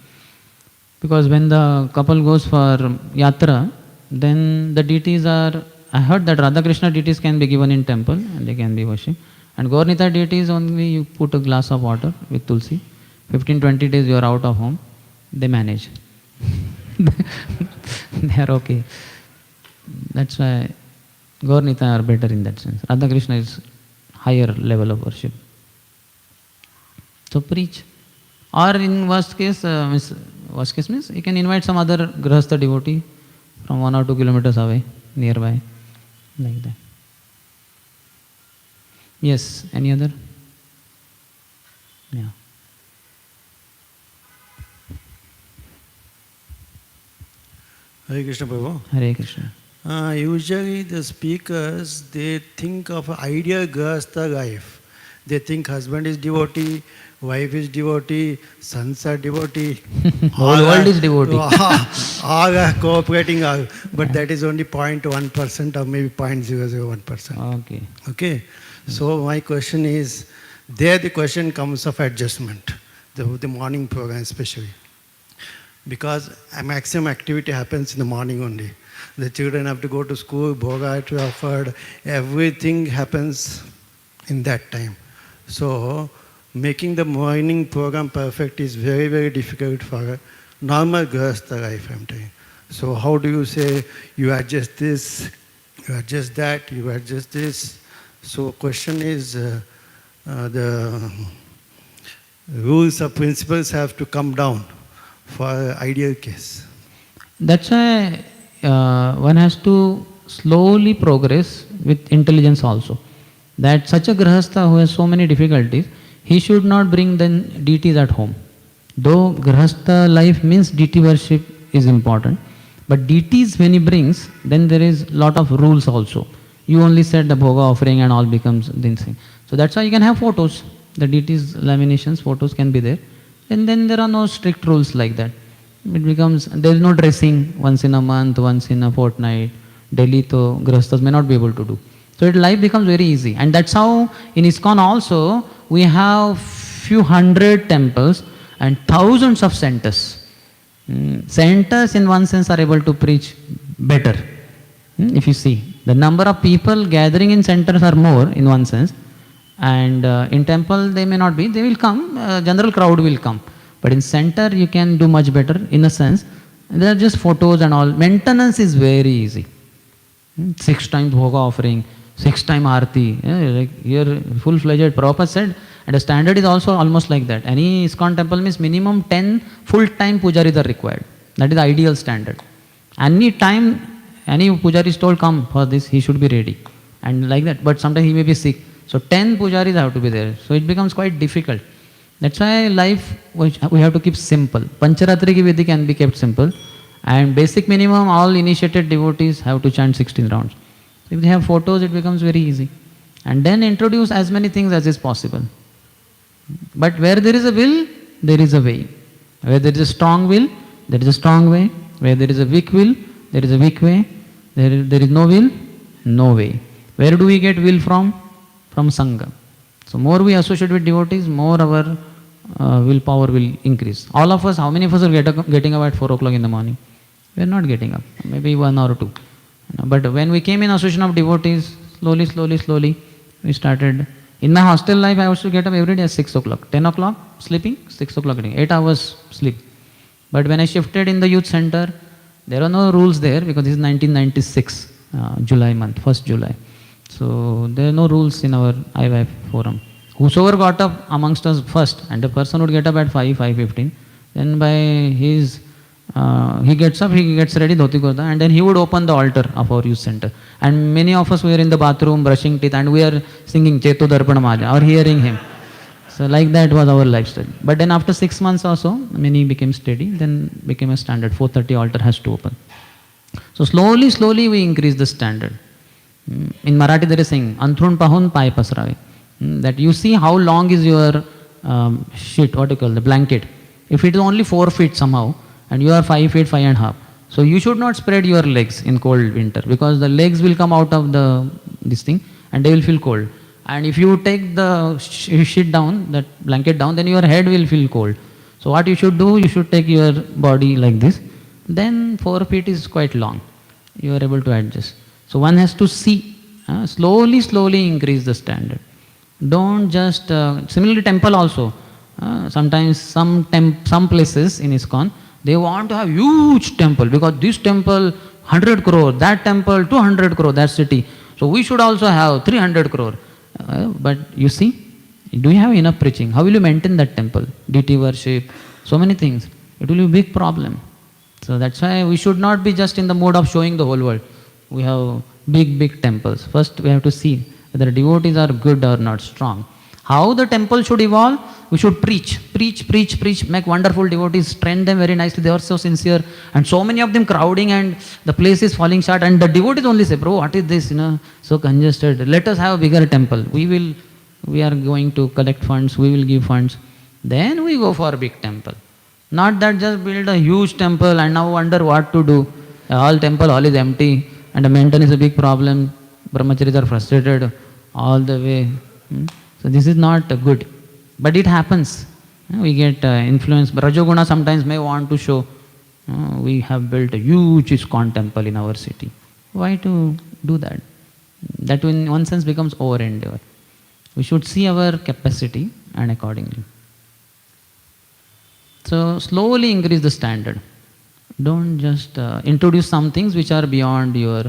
Because when the couple goes for yatra, then the deities are, I heard that Radha Krishna deities can be given in temple and they can be worshipped. And Gaurnita deities only you put a glass of water with tulsi. 15-20 days you are out of home, they manage. They are okay. That's why Gaurnita are better in that sense. Radha Krishna is higher level of worship. So preach. Or in worst case means you can invite some other Grahastha devotee from 1 or 2 kilometers away, nearby, like that. Yes, any other? Yeah. Hare Krishna Prabhu. Hare Krishna. Usually the speakers, they think of ideal grahastha life. They think husband is devotee, wife is devotee, sons are devotee. Whole world is devotee. All are cooperating, but that is only 0.1% or maybe 0.001%. Okay. Okay. So my question is, there the question comes of adjustment, the morning program especially. Because a maximum activity happens in the morning only. The children have to go to school, bhoga to offered, everything happens in that time. So making the morning program perfect is very, very difficult for a normal grahastha life, I'm telling. So how do you say you adjust this, you adjust that, you adjust this? So question is, the rules or principles have to come down for ideal case. That's why one has to slowly progress with intelligence also. That such a grahastha who has so many difficulties, he should not bring the deities at home. Though grahastha life means deity worship is important, but deities when he brings, then there is lot of rules also. You only said the bhoga offering and all becomes this thing. So that's why you can have photos. The deities laminations, photos can be there. And then there are no strict rules like that. It becomes, there is no dressing once in a month, once in a fortnight. Daily to grahasthas may not be able to do. So life becomes very easy. And that's how in ISKCON also, we have few hundred temples and thousands of centers. Centers in one sense are able to preach better. If you see, the number of people gathering in centers are more in one sense. And in temple they may not be, they will come, general crowd will come. But in center you can do much better in a sense. There are just photos and all. Maintenance is very easy. 6 times bhoga offering, 6 times arti. Like here full-fledged Prabhupada said, and the standard is also almost like that. Any ISKCON temple means minimum 10 full-time pujaris are required. That is the ideal standard. Any time any pujari is told come for this, he should be ready. And like that. But sometimes he may be sick. So 10 pujaris have to be there. So it becomes quite difficult. That's why life we have to keep simple. Pancharatriki Vidhi can be kept simple. And basic minimum, all initiated devotees have to chant 16 rounds. If they have photos, it becomes very easy. And then introduce as many things as is possible. But where there is a will, there is a way. Where there is a strong will, there is a strong way. Where there is a weak will, there is a weak way. There is no will, no way. Where do we get will from? From Sangha. So more we associate with devotees, more our willpower will increase. All of us, how many of us are getting up at 4 o'clock in the morning? We are not getting up, maybe 1 or 2. But when we came in association of devotees, slowly, we started. In my hostel life, I used to get up every day at 6 o'clock. 10 o'clock, sleeping, 6 o'clock getting, 8 hours sleep. But when I shifted in the youth center, there are no rules there because this is 1996, July month, 1st July. So there are no rules in our IYF forum. Whosoever got up amongst us first, and the person would get up at 5:15, then by his, he gets up, he gets ready, dhoti kurta, and then he would open the altar of our youth center. And many of us were in the bathroom brushing teeth and we are singing Cheto Darpana Maja or hearing him. So like that was our lifestyle. But then after 6 months or so, many became steady, then became a standard, 4:30 altar has to open. So slowly we increase the standard. In Marathi there is saying, Anthurun pahun pai pasrave. That you see how long is your sheet, what you call the blanket, if it is only 4 feet somehow, and you are 5 feet, 5.5, so you should not spread your legs in cold winter, because the legs will come out of this thing and they will feel cold. And if you take the sheet down, that blanket down, then your head will feel cold. So what you should do, you should take your body like this. Then 4 feet is quite long. You are able to adjust. So one has to see, slowly increase the standard. Don't just, similarly temple also. Sometimes some places in ISKCON, they want to have huge temple, because this temple 100 crore, that temple 200 crore, that city. So we should also have 300 crore. But you see, do you have enough preaching? How will you maintain that temple? Deity worship, so many things. It will be a big problem. So that's why we should not be just in the mode of showing the whole world. We have big temples. First we have to see whether devotees are good or not, strong. How the temple should evolve? We should preach, make wonderful devotees, train them very nicely. They are so sincere, and so many of them crowding, and the place is falling short, and the devotees only say, "Bro, what is this? So congested. Let us have a bigger temple. We are going to collect funds. We will give funds. Then we go for a big temple. Not that just build a huge temple and now wonder what to do. All is empty, and the maintenance is a big problem. Brahmacharis are frustrated all the way. So this is not good. But it happens. We get influenced. Rajoguna sometimes may want to show, we have built a huge ISKCON temple in our city. Why to do that? That in one sense becomes over-endeavor. We should see our capacity and accordingly. So slowly increase the standard. Don't just introduce some things which are beyond your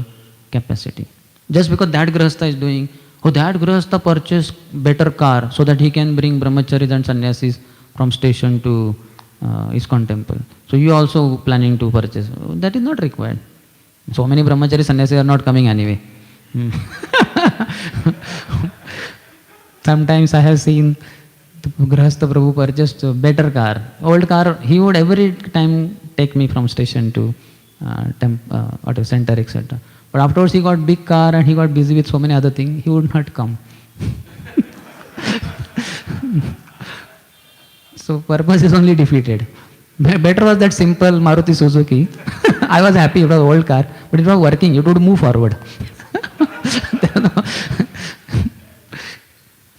capacity. Just because that grahastha is doing, that grahastha purchased better car so that he can bring brahmacharis and sannyasis from station to ISKCON temple. So you also planning to purchase. That is not required. So many brahmacharis, sannyasis are not coming anyway. Sometimes I have seen grahastha Prabhu purchased a better car. Old car, he would every time take me from station to center, etc. But afterwards he got big car and he got busy with so many other things, he would not come. So purpose is only defeated. Better was that simple Maruti Suzuki. I was happy, it was an old car, but it was working, it would move forward.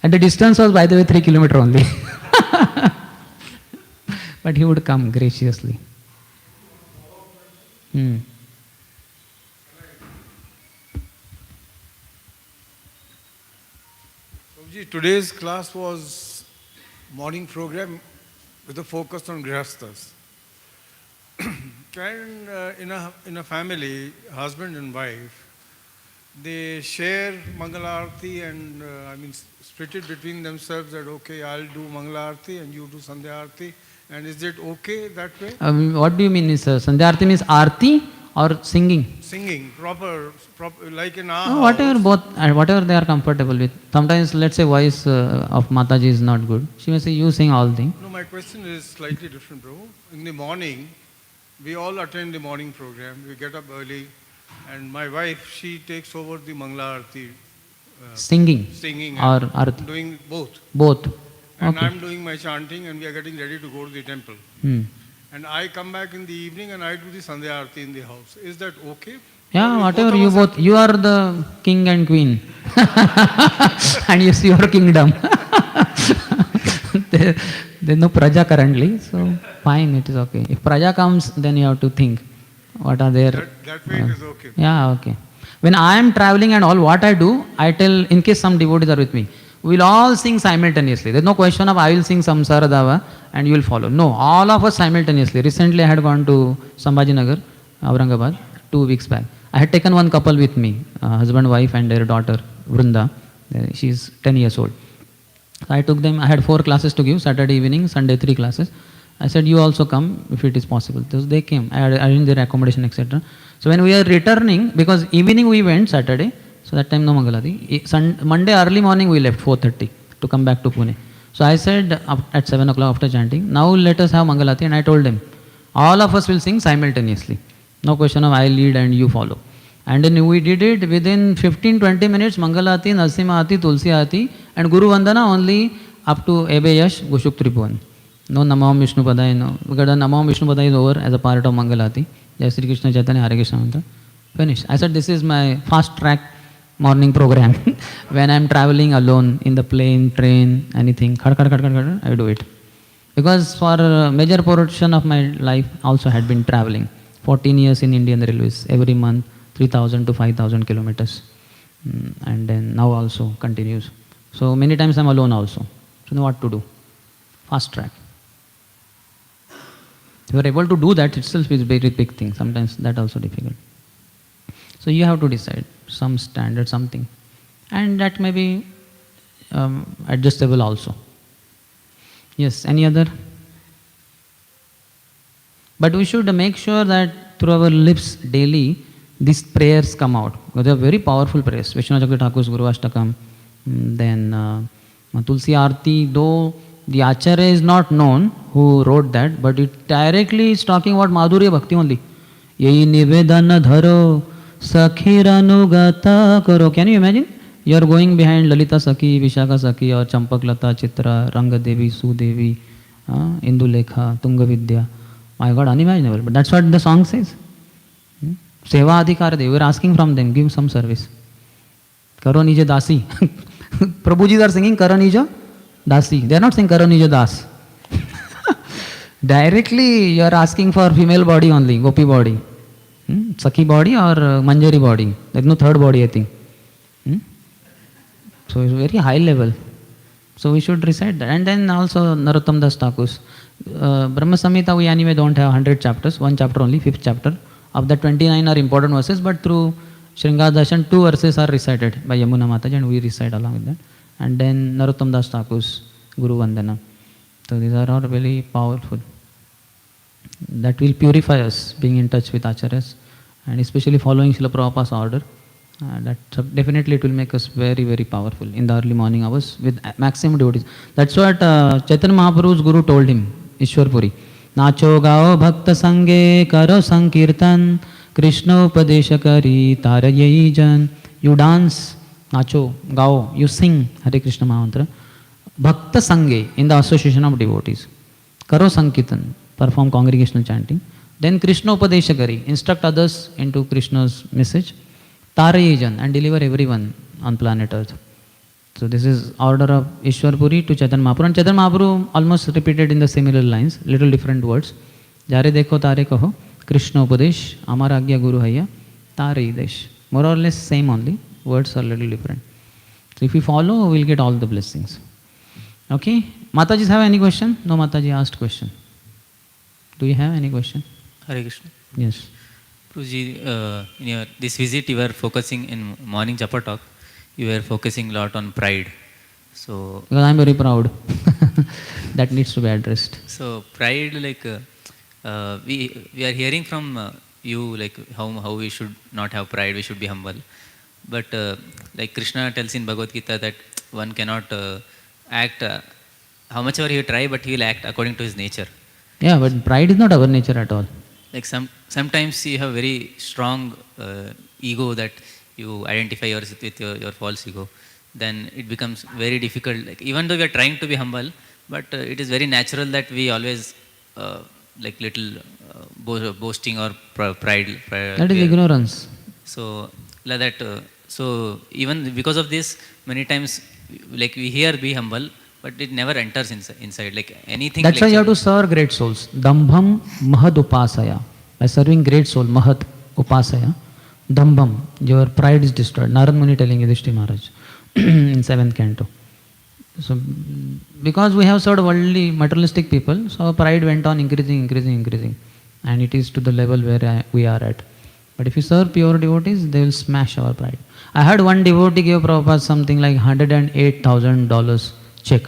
And the distance was, by the way, 3 kilometers only. But he would come graciously. Today's class was morning program with a focus on grihasthas. Can in a family, husband and wife, they share Mangalarti and split it between themselves that okay, I'll do Mangalarti and you do Sandhya-arti, and is it okay that way? What do you mean, sir? Sandhya-arti means arti or singing? Singing, proper like in our house. Whatever they are comfortable with. Sometimes, let's say, voice of Mataji is not good. She may say, you sing all things. No, my question is slightly different, bro. In the morning, we all attend the morning program. We get up early, and my wife, she takes over the Mangala Arti. Singing or arti? Doing both. Both. And okay. I'm doing my chanting, and we are getting ready to go to the temple. And I come back in the evening and I do the Sandhya Arti in the house. Is that okay? Yeah, whatever you both. You are the king and queen. And you see your kingdom. There's no praja currently, so fine, it is okay. If praja comes, then you have to think what are there. That way it is okay. Yeah, okay. When I am traveling and all, what I do, I tell, in case some devotees are with me, we will all sing simultaneously. There's no question of I will sing Samsara Dava and you will follow. No, all of us simultaneously. Recently I had gone to Sambhajinagar, Aurangabad, 2 weeks back. I had taken one couple with me, husband, wife and their daughter, Vrunda. She's 10 years old. So I took them, I had 4 classes to give, Saturday evening, Sunday 3 classes. I said, you also come if it is possible. So they came, I arranged their accommodation, etc. So when we are returning, because evening we went Saturday, so that time no Mangalati. Monday early morning we left 4:30 to come back to Pune. So I said at 7 o'clock after chanting, now let us have Mangalati, and I told them, all of us will sing simultaneously. No question of I lead and you follow. And then we did it within 15-20 minutes, Mangalati, Narsimha Aati, Tulsi Aati, and Guru Vandana only up to Ebe Yash, Gushuk Tripun. No Namam Vishnu Padai, no. Because the Namam Vishnu Padai is over as a part of Mangalati. Jai Sri Krishna Chaitanya Hare Krishna Mantra. Finished. I said this is my fast track morning program. When I am traveling alone in the plane, train, anything, khad, khad, khad, khad, khad, I do it. Because for a major portion of my life also had been traveling. 14 years in Indian Railways, every month 3,000 to 5,000 kilometers. And then now also continues. So many times I'm alone also. So know what to do. Fast track. If you are able to do that itself is a very big thing. Sometimes that also difficult. So you have to decide some standard, something. And that may be adjustable also. Yes, any other? But we should make sure that through our lips daily, these prayers come out. Because they are very powerful prayers. Vishnu Chakra Thakur's Guru Ashtakam, then Tulsi Aarti, though the Acharya is not known who wrote that, but it directly is talking about Madhurya Bhakti only. Yehi nivedana dharo sakhiranugata karo. Can you imagine? You are going behind Lalita Sakhi, Vishaka Sakhi, or Champak Lata, Chitra, Ranga Devi, Sudevi, Indulekha, Tunga Vidya. My God, unimaginable. But that's what the song says. Seva Adhikar De. We are asking from them, give some service. Karo Nije Dasi. Prabhuji are singing Karo Nije Dasi. They are not saying Karo Nije Das. Directly you are asking for female body only, Gopi body. Sakhi body or Manjari body. There is no third body, I think. So it's very high level. So we should recite that. And then also Narottam Das Thakur's. Brahma Samhita we anyway don't have 100 chapters, one chapter only, 5th chapter. Of the 29 are important verses, but through Shringar Darshan 2 verses are recited by Yamuna Mataji and we recite along with that. And then Narottam Das Thakur's Guru Vandana. So these are all very powerful. That will purify us, being in touch with Acharyas and especially following Srila Prabhupada's order. That definitely it will make us very, very powerful in the early morning hours with maximum devotees. That's what Chaitanya Mahaprabhu's Guru told him, Ishwar Puri. Nacho gao bhakta sange karo sankirtan Krishna upadesha kari tarayayi jan. You dance, nacho, gao, you sing Hare Krishna Mahamantra. Bhakta sange, in the association of devotees. Karo sankirtan, perform congregational chanting. Then Krishna upadesha kari, instruct others into Krishna's message. Tarayajan, and deliver everyone on planet Earth. So this is order of Ishwar Puri to Chaitanya Mahaprabhu. And Chaitanya Mahaprabhu almost repeated in the similar lines, little different words. Jare dekho tare kaho, Krishna upadesh, Amar agya guru haya, tare idesh. More or less same only, words are little different. So if we follow, we will get all the blessings. Okay? Matajis have any question? No, Mataji asked question. Do you have any question? Hare Krishna. Yes. Prabhuji, in your, this visit you were focusing in morning Japa talk, you were focusing a lot on pride. So Because I am very proud. That needs to be addressed. So pride, like we are hearing from you, like how we should not have pride, we should be humble. But like Krishna tells in Bhagavad Gita that one cannot act, how much ever he try, but he will act according to his nature. Yeah, but pride is not our nature at all. Like sometimes you have very strong ego that you identify yourself with your false ego. Then it becomes very difficult. Like even though we are trying to be humble, but it is very natural that we always like little boasting or pride. That is ignorance. So like that. So even because of this, many times like we hear be humble, but it never enters inside. Like anything. That's like why you have to serve great souls. Dambham mahad upasaya. By serving great soul, mahad upasaya, dambham, your pride is destroyed. Narad Muni telling Yudhishthira Maharaj in 7th canto. So, because we have served worldly, materialistic people, so our pride went on increasing. And it is to the level where we are at. But if you serve pure devotees, they will smash our pride. I heard one devotee gave Prabhupada something like $108,000 check.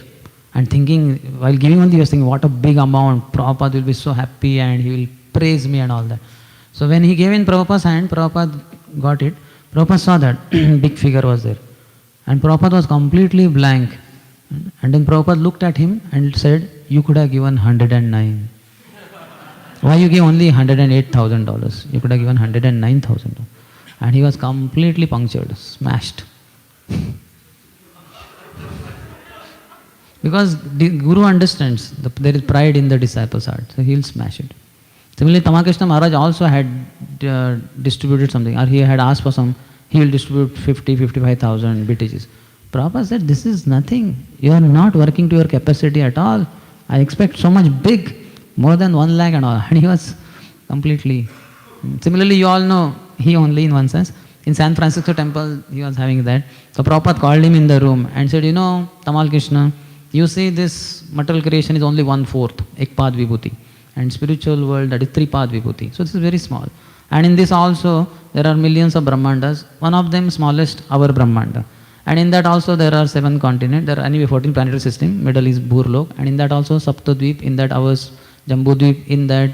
And thinking, while giving only, he was thinking, what a big amount. Prabhupada will be so happy and he will praise me and all that. So when he gave in Prabhupada's hand, Prabhupada got it. Prabhupada saw that big figure was there. And Prabhupada was completely blank. And then Prabhupada looked at him and said, you could have given 109. Why you gave only $108,000? You could have given $109,000. And he was completely punctured, smashed. Because the Guru understands there is pride in the disciple's heart, so he'll smash it. Similarly, Tamakrishna Maharaj also had distributed something, or he had asked for some, he will distribute 55,000 BTGs. Prabhupada said, this is nothing. You are not working to your capacity at all. I expect so much big, more than 1 lakh and all. And he was completely. Similarly, you all know, he only in one sense. In San Francisco temple, he was having that. So Prabhupada called him in the room and said, you know, Tamal Krishna, you see this material creation is only 1/4, Ekpad Vibhuti. And spiritual world, that is 3-path Vibhuti. So this is very small. And in this also, there are millions of Brahmandas. One of them smallest, our Brahmanda. And in that also there are 7 continents. There are anyway 14 planetary system. Middle is Burlok. And in that also Saptadvip, in that ours Jambudvip, in that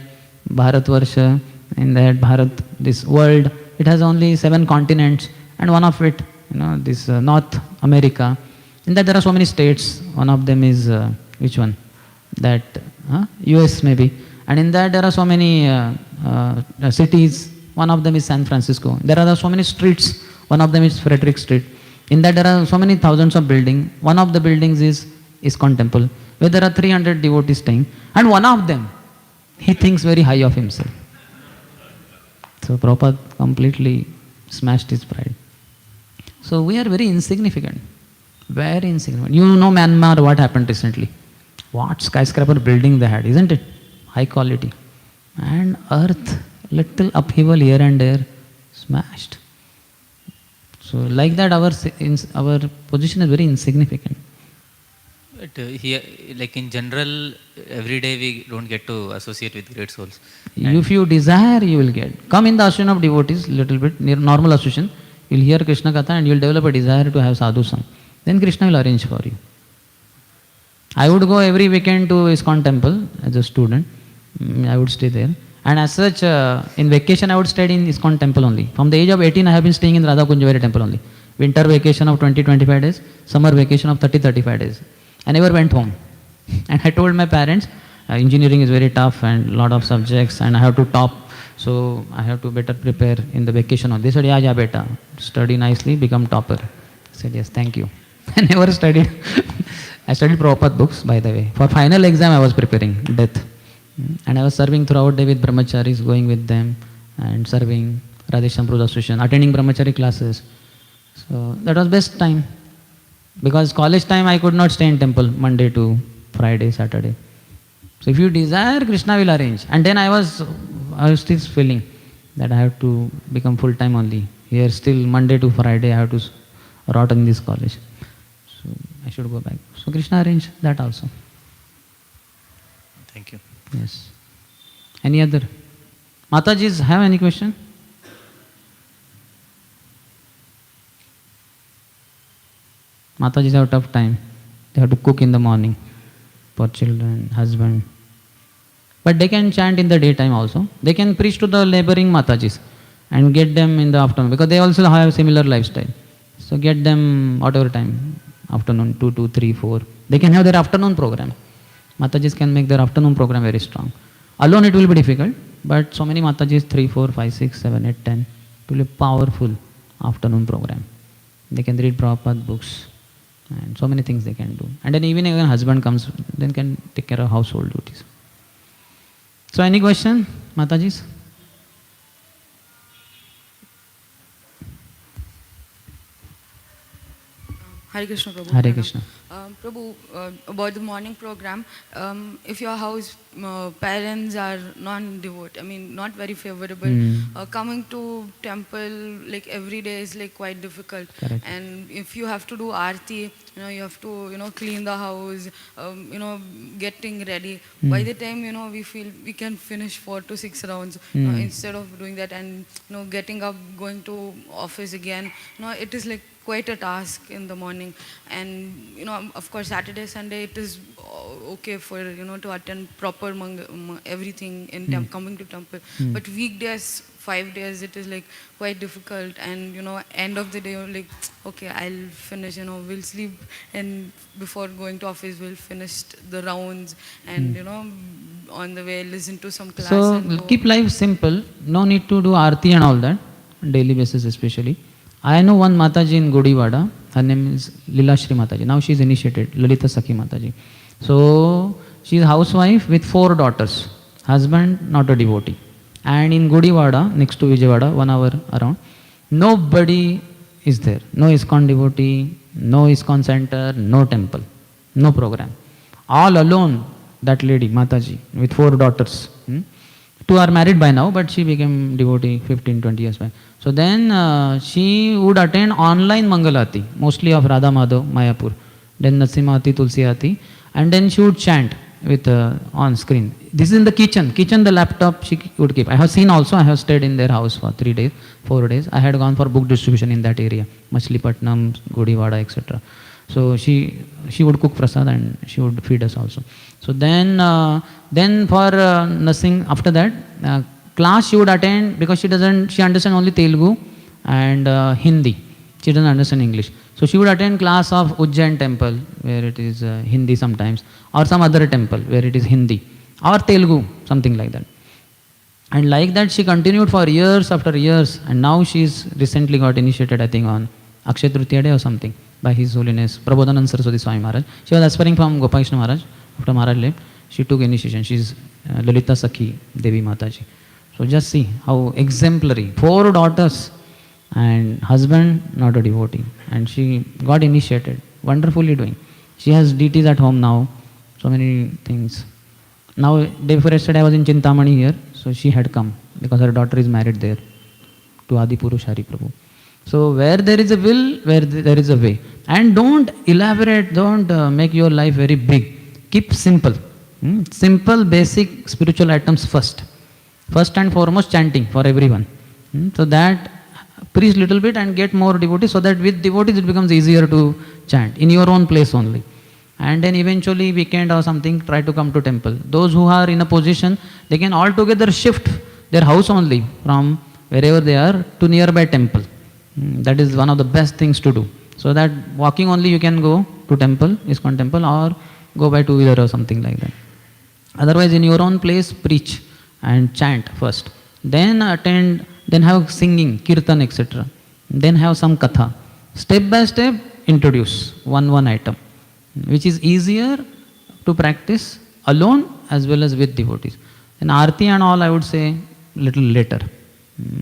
Bharatvarsha, in that Bharat, this world. It has only 7 continents. And one of it, you know, this North America. In that there are so many states. One of them is, which one? That, US maybe. And in that there are so many cities. One of them is San Francisco. There are so many streets. One of them is Frederick Street. In that there are so many thousands of buildings. One of the buildings is ISKCON temple, where there are 300 devotees staying. And one of them, he thinks very high of himself. So Prabhupada completely smashed his pride. So we are very insignificant. Very insignificant. You know Myanmar, what happened recently. What skyscraper building they had, isn't it? High quality. And earth, little upheaval here and there, smashed. So like that our position is very insignificant. But here, like in general, every day we don't get to associate with great souls. If you desire, you will get. Come in the association of devotees, little bit, near normal association, you'll hear Krishna Katha and you'll develop a desire to have sadhu sang. Then Krishna will arrange for you. I would go every weekend to ISKCON temple as a student. I would stay there. And as such, in vacation I would stay in ISKCON temple only. From the age of 18, I have been staying in Radha Kunjaveri temple only. Winter vacation of 20-25 days, summer vacation of 30-35 days. I never went home. And I told my parents, engineering is very tough and lot of subjects and I have to top. So I have to better prepare in the vacation. They said, yeah, beta, study nicely, become topper. I said, yes, thank you. I never studied. I studied Prabhupada books, by the way. For final exam, I was preparing, death. And I was serving throughout day with brahmacharis, going with them and serving Radhesham Prabhu Association, attending brahmachari classes. So that was best time. Because college time, I could not stay in temple Monday to Friday, Saturday. So if you desire, Krishna will arrange. And then I was still feeling that I have to become full-time only. Here still Monday to Friday, I have to rot in this college. So I should go back. So Krishna arranged that also. Thank you. Yes. Any other? Matajis, have any question? Matajis have tough time. They have to cook in the morning for children, husband. But they can chant in the daytime also. They can preach to the laboring Matajis and get them in the afternoon because they also have a similar lifestyle. So get them whatever time, afternoon, 2, 3, 4. They can have their afternoon program. Matajis can make their afternoon program very strong. Alone it will be difficult, but so many Matajis, 3, 4, 5, 6, 7, 8, 10, it will be powerful afternoon program. They can read Prabhupada books and so many things they can do. And then even when husband comes, then can take care of household duties. So any question, Matajis? Hare Krishna, Prabhu. Hare Krishna. Prabhu, about the morning program, if your house parents are non-devote, I mean, not very favorable, coming to temple like every day is like quite difficult. Correct. And if you have to do aarti, you have to, clean the house, getting ready. By the time, we feel we can finish 4 to 6 rounds instead of doing that and, getting up, going to office again, it is like quite a task in the morning. And of course Saturday, Sunday it is okay for to attend proper everything in coming to temple, but weekdays 5 days it is like quite difficult. And end of the day like, okay, I'll finish, we'll sleep, and before going to office we'll finish the rounds and on the way listen to some class. So and keep life simple, no need to do aarti and all that, daily basis especially. I know one Mataji in Gudivada, Her name is Lila Shri Mataji. Now she is initiated, Lalita Sakhi Mataji. So she is a housewife with 4 daughters. Husband not a devotee. And in Gudivada, next to Vijayawada, 1 hour around, nobody is there. No ISKCON devotee, no ISKCON center, no temple, no program. All alone, that lady, Mataji, with 4 daughters. 2 are married by now, but she became devotee 15, 20 years back. So then she would attend online Mangalati, mostly of Radha Madhav, Mayapur. Then Nasimati, Tulsiati. And then she would chant with on screen. This is in the kitchen. The laptop she would keep. I have seen also, I have stayed in their house for 3 days, 4 days. I had gone for book distribution in that area, Machilipatnam, Gudivada, etc. So she would cook prasad and she would feed us also. So then for nursing, after that, class she would attend because she understands only Telugu and Hindi. She doesn't understand English. So she would attend class of Ujjain temple, where it is Hindi sometimes, or some other temple where it is Hindi, or Telugu, something like that. And like that she continued for years after years, and now she's recently got initiated, I think, on Akshay Tritiya Day or something, by His Holiness Prabodhanand Saraswati Swami Maharaj. She was aspiring from Gopalkrishna Maharaj. After Maharaj left, she took initiation. She's Lalita Sakhi Devi Mataji. So just see how exemplary. 4 daughters and husband not a devotee. And she got initiated. Wonderfully doing. She has deities at home now. So many things. Now, day before yesterday I was in Chintamani here. So she had come because her daughter is married there to Adi Purush Hari Prabhu. So where there is a will, where there is a way. And don't elaborate, don't make your life very big. Keep simple. Simple, basic spiritual items first. First and foremost, chanting for everyone. So that preach little bit and get more devotees, so that with devotees it becomes easier to chant in your own place only. And then eventually weekend or something, try to come to temple. Those who are in a position, they can altogether shift their house only from wherever they are to nearby temple. That is one of the best things to do. So that walking only you can go to temple, ISKCON temple, or go by 2-wheeler or something like that. Otherwise in your own place, preach and chant first. Then attend, then have singing, kirtan, etc. Then have some katha. Step by step, introduce one item, which is easier to practice alone as well as with devotees. And Aarti and all, I would say, little later,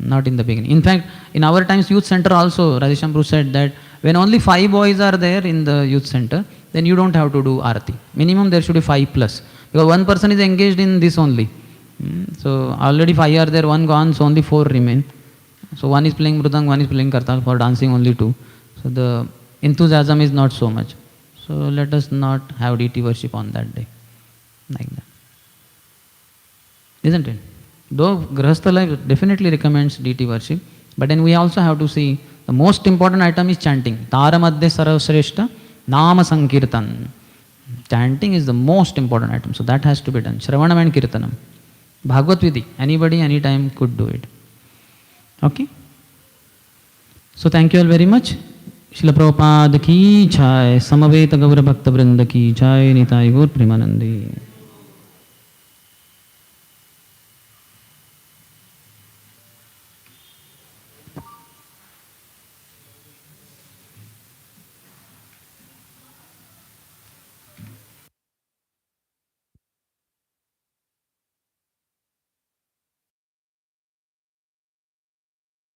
not in the beginning. In fact, in our times, youth center also, Radhesham Prabhu said that when only 5 boys are there in the youth center, then you don't have to do Aarti. Minimum there should be 5 plus. Because one person is engaged in this only. So already 5 are there, 1 gone, so only 4 remain. So 1 is playing Mridang, 1 is playing Kartal, for dancing only 2. So the enthusiasm is not so much. So let us not have deity worship on that day. Like that. Isn't it? Though Grahastha life definitely recommends deity worship, but then we also have to see the most important item is chanting. Tara Madhya Sarvashreshta Nama Sankirtan. Chanting is the most important item. So that has to be done. Shravanam and Kirtanam. Bhagavad Vidhi. Anybody, anytime could do it. Okay? So thank you all very much. Srila Prabhupada ki jai, Samaveta Gaura Bhakta Vrinda ki jai, Nitai Gaur Premanandi.